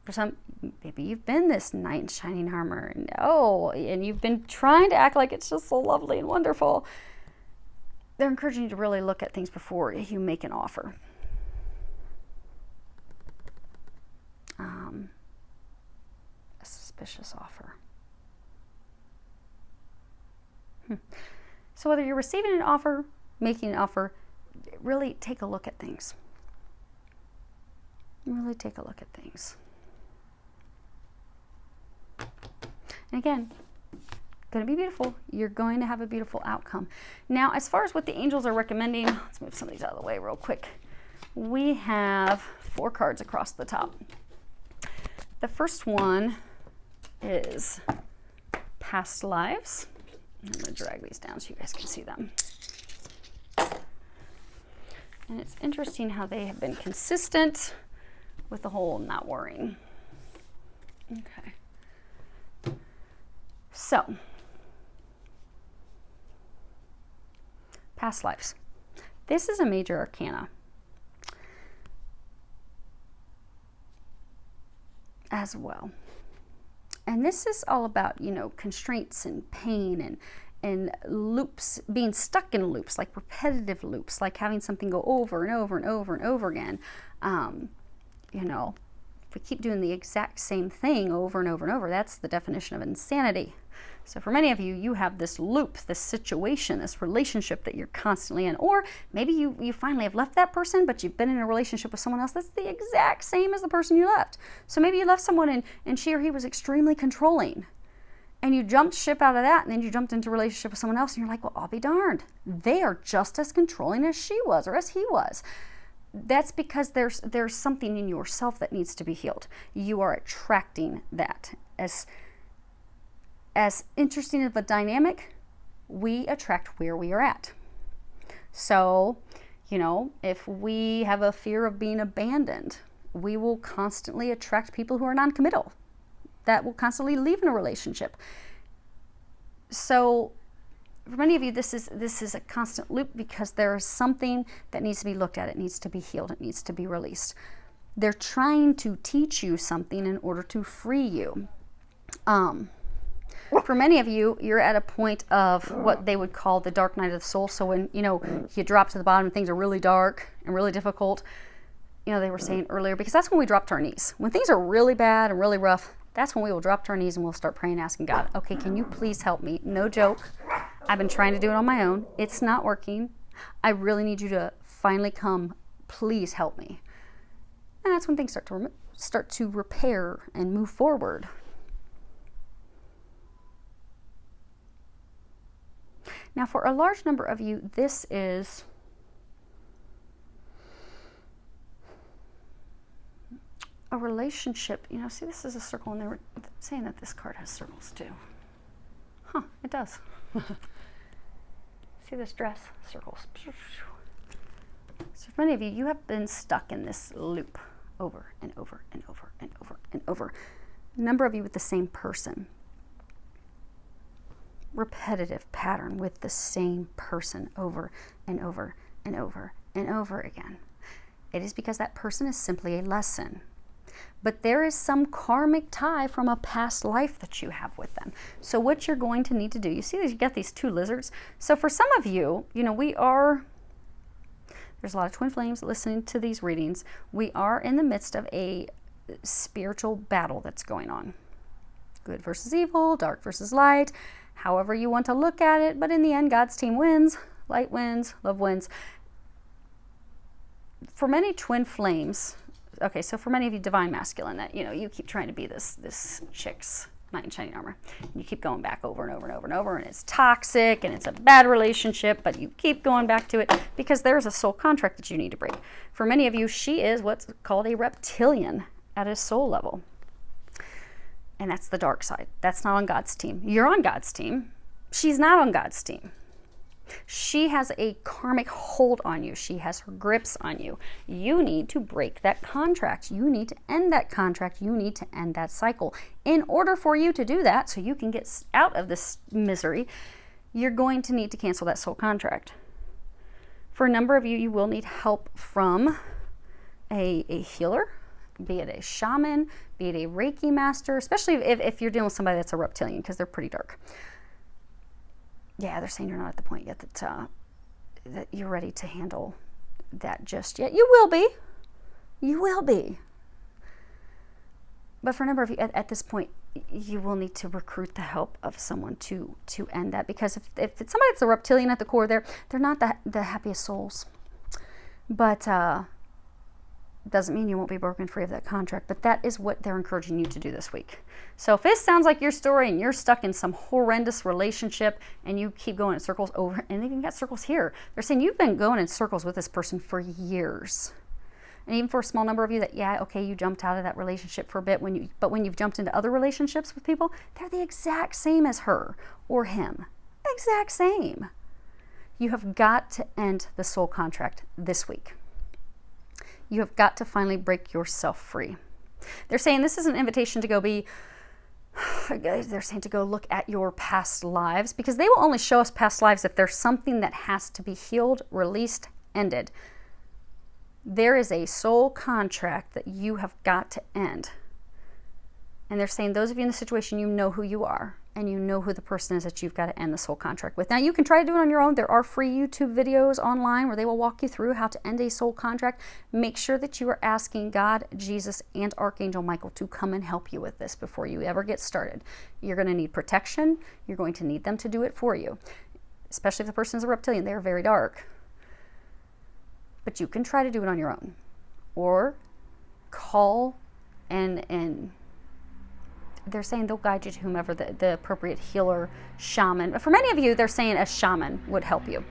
for some, maybe you've been this knight in shining armor, and you've been trying to act like it's just so lovely and wonderful, they're encouraging you to really look at things before you make an offer. A suspicious offer. So whether you're receiving an offer, making an offer, really take a look at things. Really take a look at things. And again, going to be beautiful. You're going to have a beautiful outcome. Now, as far as what the angels are recommending, let's move some of these out of the way real quick. We have 4 cards across the top. The first one is past lives. I'm going to drag these down so you guys can see them. And it's interesting how they have been consistent with the whole not worrying. Okay. So, past lives. This is a major arcana as well. And this is all about, you know, constraints and pain and loops, being stuck in loops, like repetitive loops, like having something go over and over and over and over again. You know, if we keep doing the exact same thing over and over and over, that's the definition of insanity. So for many of you, you have this loop, this situation, this relationship that you're constantly in. Or maybe you finally have left that person, but you've been in a relationship with someone else that's the exact same as the person you left. So maybe you left someone and she or he was extremely controlling. And you jumped ship out of that, and then you jumped into a relationship with someone else, and you're like, well, I'll be darned. They are just as controlling as she was or as he was. That's because there's something in yourself that needs to be healed. You are attracting that. As interesting of a dynamic, we attract where we are at. So, you know, if we have a fear of being abandoned, we will constantly attract people who are non-committal, that will constantly leave in a relationship. So for many of you, this is a constant loop because there is something that needs to be looked at. It needs to be healed. It needs to be released. They're trying to teach you something in order to free you. For many of you, you're at a point of what they would call the dark night of the soul. So when, you know, you drop to the bottom and things are really dark and really difficult, you know, they were saying earlier, because that's when we drop to our knees. When things are really bad and really rough, that's when we will drop to our knees and we'll start praying, asking God, okay, can you please help me? No joke. I've been trying to do it on my own. It's not working. I really need you to finally come. Please help me. And that's when things start to repair and move forward. Now, for a large number of you, this is a relationship, see, this is a circle, and they were saying that this card has circles too. Huh, it does. See this dress? Circles. So for many of you, you have been stuck in this loop over and over and over and over and over. A number of you with the same person. Repetitive pattern with the same person over and over and over and over again. It is because that person is simply a lesson. But there is some karmic tie from a past life that you have with them. So what you're going to need to do, you see, you got these two lizards. So for some of you, there's a lot of twin flames listening to these readings. We are in the midst of a spiritual battle that's going on. Good versus evil, dark versus light, however you want to look at it. But in the end, God's team wins, light wins, love wins. For many twin flames, okay, so for many of you divine masculine, that you keep trying to be this chick's knight in shining armor. You keep going back over and over and over and over, and it's toxic and it's a bad relationship, but you keep going back to it because there's a soul contract that you need to break. For many of you, she is what's called a reptilian at a soul level. And that's the dark side. That's not on God's team. You're on God's team. She's not on God's team. She has a karmic hold on you. She has her grips on you. You need to break that contract. You need to end that contract. You need to end that cycle. In order for you to do that, so you can get out of this misery, you're going to need to cancel that soul contract. For a number of you, you will need help from a healer, be it a shaman, be it a Reiki master, especially if you're dealing with somebody that's a reptilian, because they're pretty dark. Yeah, they're saying you're not at the point yet that you're ready to handle that just yet. You will be. You will be. But for a number of you, at this point, you will need to recruit the help of someone to end that. Because if it's somebody that's a reptilian at the core, they're not the happiest souls. But doesn't mean you won't be broken free of that contract. But that is what they're encouraging you to do this week. So if this sounds like your story and you're stuck in some horrendous relationship and you keep going in circles over, and even got circles here, they're saying you've been going in circles with this person for years. And even for a small number of you that, yeah, okay, you jumped out of that relationship for a bit, but when you've jumped into other relationships with people, they're the exact same as her or him. Exact same. You have got to end the soul contract this week. You have got to finally break yourself free. They're saying this is an invitation to go they're saying to go look at your past lives, because they will only show us past lives if there's something that has to be healed, released, ended. There is a soul contract that you have got to end. And they're saying those of you in the situation, you know who you are, and you know who the person is that you've got to end the soul contract with. Now, you can try to do it on your own. There are free YouTube videos online where they will walk you through how to end a soul contract. Make sure that you are asking God, Jesus, and Archangel Michael to come and help you with this before you ever get started. You're going to need protection. You're going to need them to do it for you, especially if the person is a reptilian. They're very dark. But you can try to do it on your own, or call and they're saying they'll guide you to whomever the appropriate healer, shaman. For many of you, they're saying a shaman would help you.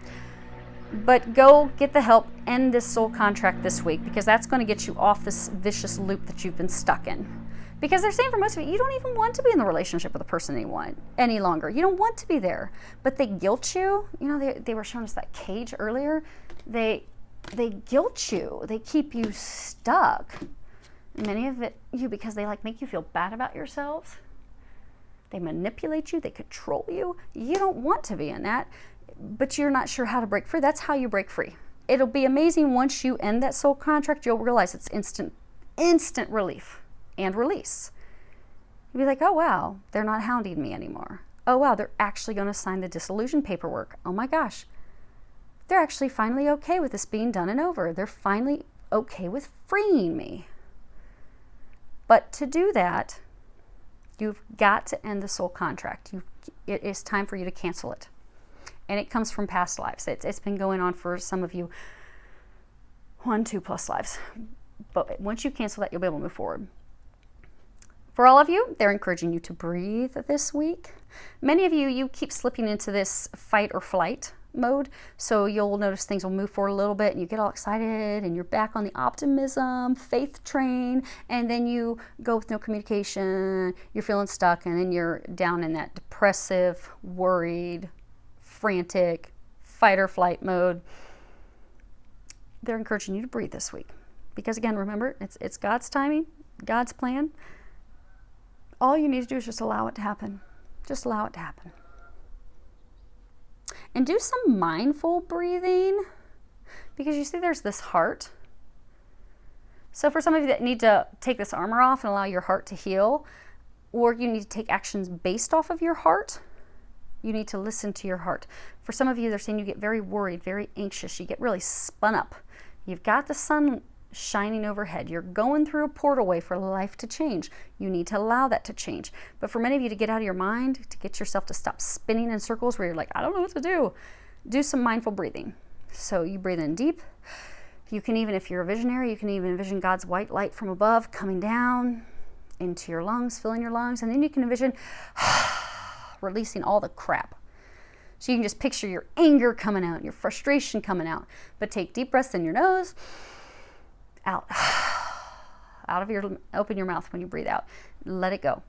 But go get the help, end this soul contract this week, because that's going to get you off this vicious loop that you've been stuck in. Because they're saying for most of you, you don't even want to be in the relationship with a person any longer. You don't want to be there. But they guilt you. They were showing us that cage earlier. They guilt you. They keep you stuck. Many of you, because they make you feel bad about yourselves. They manipulate you. They control you. You don't want to be in that, but you're not sure how to break free. That's how you break free. It'll be amazing once you end that soul contract. You'll realize it's instant relief and release. You'll be like, oh, wow, they're not hounding me anymore. Oh, wow, they're actually going to sign the dissolution paperwork. Oh, my gosh. They're actually finally okay with this being done and over. They're finally okay with freeing me. But to do that, you've got to end the soul contract. It is time for you to cancel it. And it comes from past lives. It's been going on for some of you 1-2+ lives. But once you cancel that, you'll be able to move forward. For all of you, they're encouraging you to breathe this week. Many of you keep slipping into this fight or flight mode. So you'll notice things will move forward a little bit and you get all excited and you're back on the optimism, faith train, and then you go with no communication, you're feeling stuck, and then you're down in that depressive, worried, frantic, fight or flight mode. They're encouraging you to breathe this week. Because again, remember, it's God's timing, God's plan. All you need to do is just allow it to happen. Just allow it to happen. And do some mindful breathing, because you see there's this heart. So for some of you that need to take this armor off and allow your heart to heal, or you need to take actions based off of your heart, you need to listen to your heart. For some of you, they're saying you get very worried, very anxious, you get really spun up. You've got the sun shining overhead. You're going through a portal way for life to change. You need to allow that to change. But for many of you to get out of your mind, to get yourself to stop spinning in circles where you're like, I don't know what to do some mindful breathing. So you breathe in deep. You can even, if you're a visionary, you can even envision God's white light from above coming down into your lungs, filling your lungs, and then you can envision releasing all the crap. So you can just picture your anger coming out, your frustration coming out. But take deep breaths in your nose, out of your, open your mouth when you breathe out. Let it go.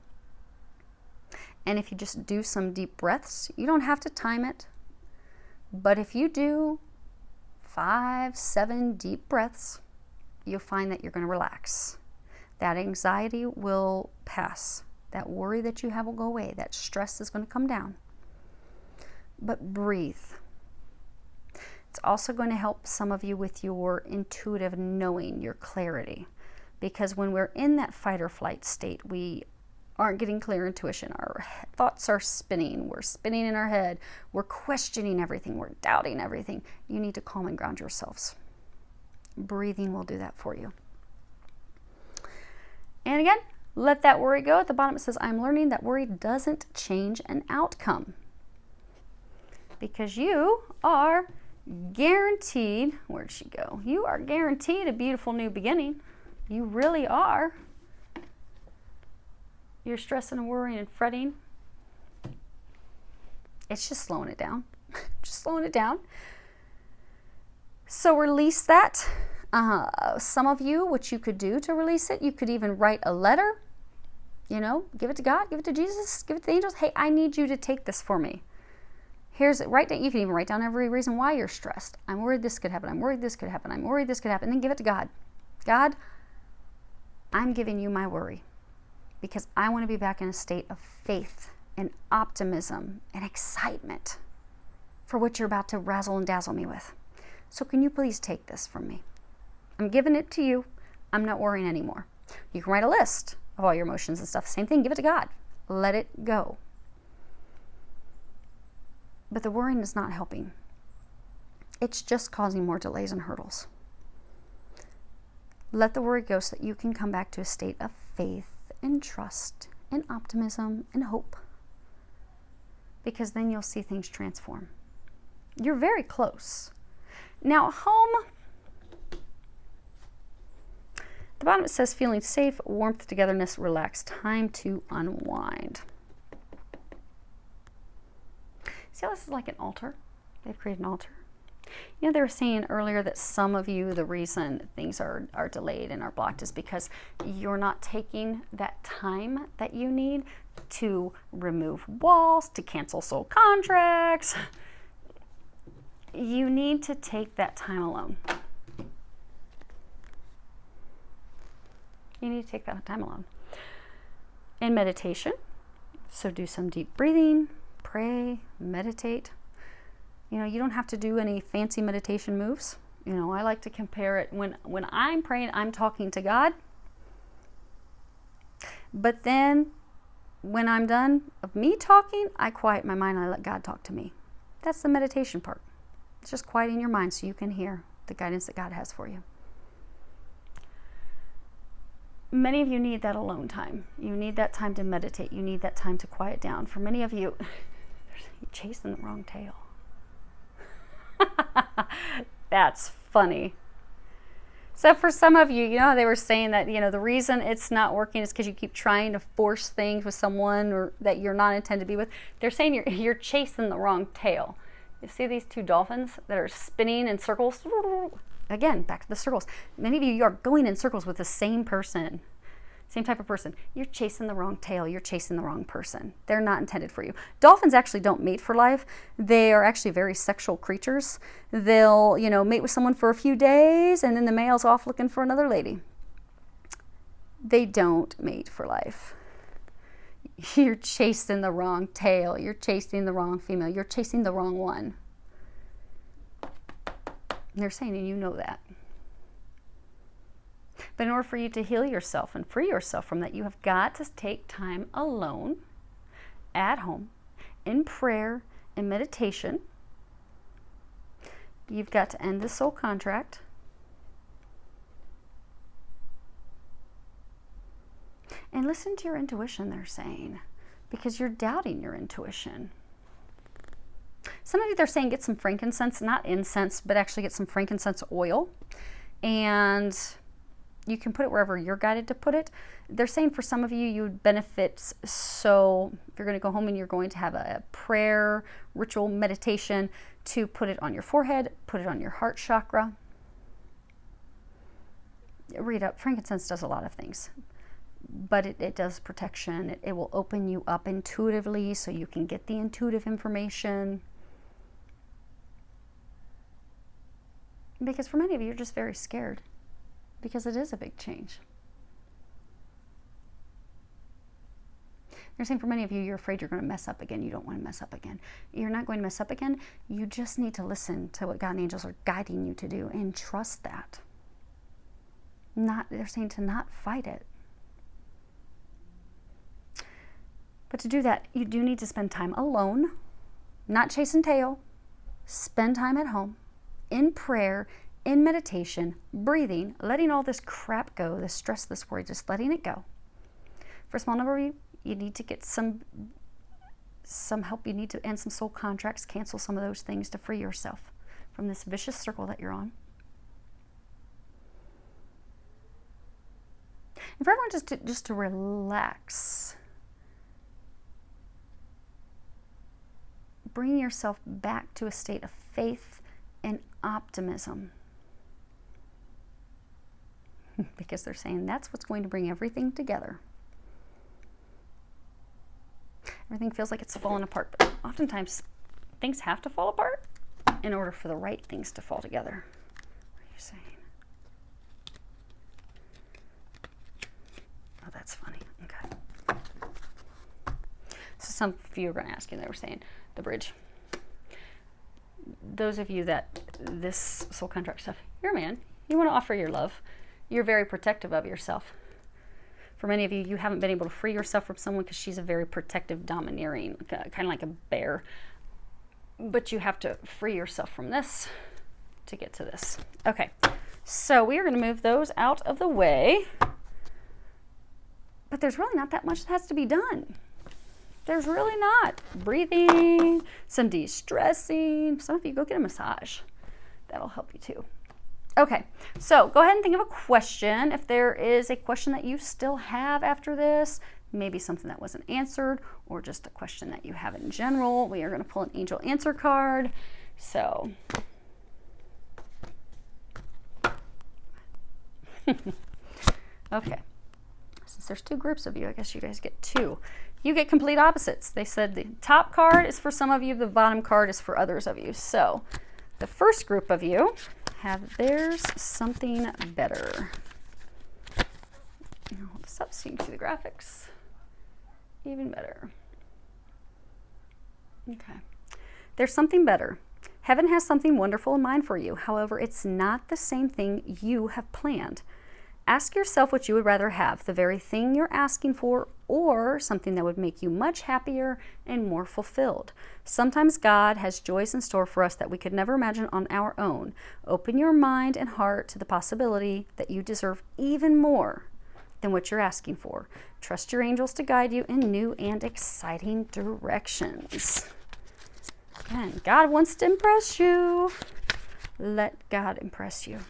And if you just do some deep breaths, you don't have to time it. But if you do 5, 7 deep breaths, you'll find that you're going to relax. That anxiety will pass. That worry that you have will go away. That stress is going to come down. But breathe. It's also going to help some of you with your intuitive knowing, your clarity. Because when we're in that fight or flight state, we aren't getting clear intuition. Our thoughts are spinning. We're spinning in our head. We're questioning everything. We're doubting everything. You need to calm and ground yourselves. Breathing will do that for you. And again, let that worry go. At the bottom it says, I'm learning that worry doesn't change an outcome. Because you are guaranteed, where'd she go? You are guaranteed a beautiful new beginning. You really are. You're stressing and worrying and fretting. It's just slowing it down. Just slowing it down. So release that. Some of you, what you could do to release it, you could even write a letter. You know, give it to God, give it to Jesus, give it to the angels. Hey, I need you to take this for me. Here's it. Write down. You can even write down every reason why you're stressed. I'm worried this could happen. I'm worried this could happen. I'm worried this could happen. And then give it to God. God, I'm giving you my worry because I want to be back in a state of faith and optimism and excitement for what you're about to razzle and dazzle me with. So can you please take this from me? I'm giving it to you. I'm not worrying anymore. You can write a list of all your emotions and stuff. Same thing. Give it to God. Let it go. But the worrying is not helping. It's just causing more delays and hurdles. Let the worry go so that you can come back to a state of faith and trust and optimism and hope. Because then you'll see things transform. You're very close. Now, home, at the bottom it says feeling safe, warmth, togetherness, relaxed, time to unwind. See how this is like an altar? They've created an altar. You know, they were saying earlier that some of you, the reason things are delayed and are blocked is because you're not taking that time that you need to remove walls, to cancel soul contracts. You need to take that time alone. You need to take that time alone. In meditation, so do some deep breathing, pray, meditate. You know, you don't have to do any fancy meditation moves. You know, I like to compare it when I'm praying, I'm talking to God. But then when I'm done of me talking, I quiet my mind and I let God talk to me. That's the meditation part. It's just quieting your mind so you can hear the guidance that God has for you. Many of you need that alone time. You need that time to meditate. You need that time to quiet down. For many of you, you're chasing the wrong tail. That's funny. So for some of you, you know how they were saying that, you know, the reason it's not working is because you keep trying to force things with someone or that you're not intended to be with. They're saying you're chasing the wrong tail. You see these two dolphins that are spinning in circles? Again, back to the circles. Many of you are going in circles with the same person. Same type of person. You're chasing the wrong tail. You're chasing the wrong person. They're not intended for you. Dolphins actually don't mate for life. They are actually very sexual creatures. They'll, mate with someone for a few days, and then the male's off looking for another lady. They don't mate for life. You're chasing the wrong tail. You're chasing the wrong female. You're chasing the wrong one. And they're saying, and you know that. But in order for you to heal yourself and free yourself from that, you have got to take time alone, at home, in prayer, in meditation. You've got to end the soul contract. And listen to your intuition, they're saying, because you're doubting your intuition. Some of you, they're saying, get some frankincense, not incense, but actually get some frankincense oil. And you can put it wherever you're guided to put it. They're saying for some of you, you would benefit. So if you're going to go home and you're going to have a prayer, ritual, meditation, to put it on your forehead, put it on your heart chakra. Read up. Frankincense does a lot of things, but it does protection. It will open you up intuitively so you can get the intuitive information. Because for many of you, you're just very scared. Because it is a big change. They're saying for many of you, you're afraid you're going to mess up again. You don't want to mess up again. You're not going to mess up again. You just need to listen to what God and the angels are guiding you to do and trust that. They're saying to not fight it. But to do that, you do need to spend time alone, not chasing tail. Spend time at home, in prayer, in meditation, breathing, letting all this crap go, this stress, this worry, just letting it go. For a small number of you, you need to get some help. You need to end some soul contracts, cancel some of those things to free yourself from this vicious circle that you're on. And for everyone just to relax. Bring yourself back to a state of faith and optimism. Because they're saying that's what's going to bring everything together. Everything feels like it's falling apart, but oftentimes things have to fall apart in order for the right things to fall together. What are you saying? Oh, that's funny. Okay. So some of you are going to ask you, they were saying, the bridge. Those of you that this soul contract stuff, you're a man. You want to offer your love. You're very protective of yourself. For many of you, you haven't been able to free yourself from someone because she's a very protective, domineering, kind of like a bear. But you have to free yourself from this to get to this. Okay, so we are going to move those out of the way. But there's really not that much that has to be done. There's really not. Breathing, some de-stressing. Some of you go get a massage. That'll help you too. Okay, so go ahead and think of a question. If there is a question that you still have after this, maybe something that wasn't answered, or just a question that you have in general, we are going to pull an angel answer card. So, okay. Since there's two groups of you, I guess you guys get two. You get complete opposites. They said the top card is for some of you, the bottom card is for others of you. So, the first group of you have there's something better. Hold this up so you can see the graphics. Even better. Okay. There's something better. Heaven has something wonderful in mind for you. However, it's not the same thing you have planned. Ask yourself what you would rather have, the very thing you're asking for, or something that would make you much happier and more fulfilled. Sometimes God has joys in store for us that we could never imagine on our own. Open your mind and heart to the possibility that you deserve even more than what you're asking for. Trust your angels to guide you in new and exciting directions. Again, God wants to impress you. Let God impress you.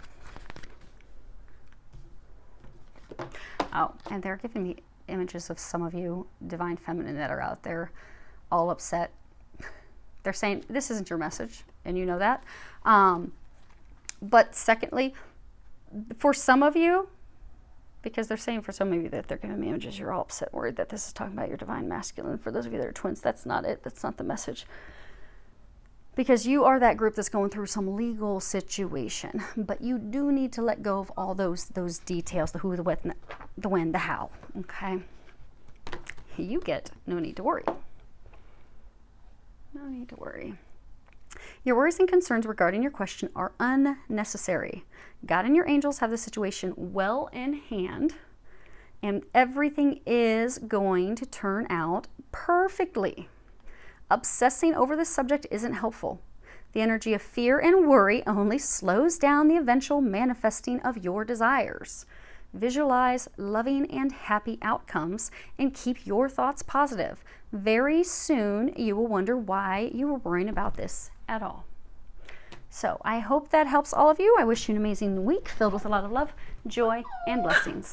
Oh, and they're giving me images of some of you, divine feminine, that are out there all upset, They're saying this isn't your message, and you know that. But secondly, for some of you, because they're saying for some of you that they're giving me images, you're all upset, worried that this is talking about your divine masculine. For those of you that are twins, that's not it. That's not the message. Because you are that group that's going through some legal situation. But you do need to let go of all those details, the who, the what, the when, the how. Okay? You get no need to worry. No need to worry. Your worries and concerns regarding your question are unnecessary. God and your angels have the situation well in hand, and everything is going to turn out perfectly. Obsessing over this subject isn't helpful. The energy of fear and worry only slows down the eventual manifesting of your desires. Visualize loving and happy outcomes and keep your thoughts positive. Very soon you will wonder why you were worrying about this at all. So I hope that helps all of you. I wish you an amazing week filled with a lot of love, joy, and blessings.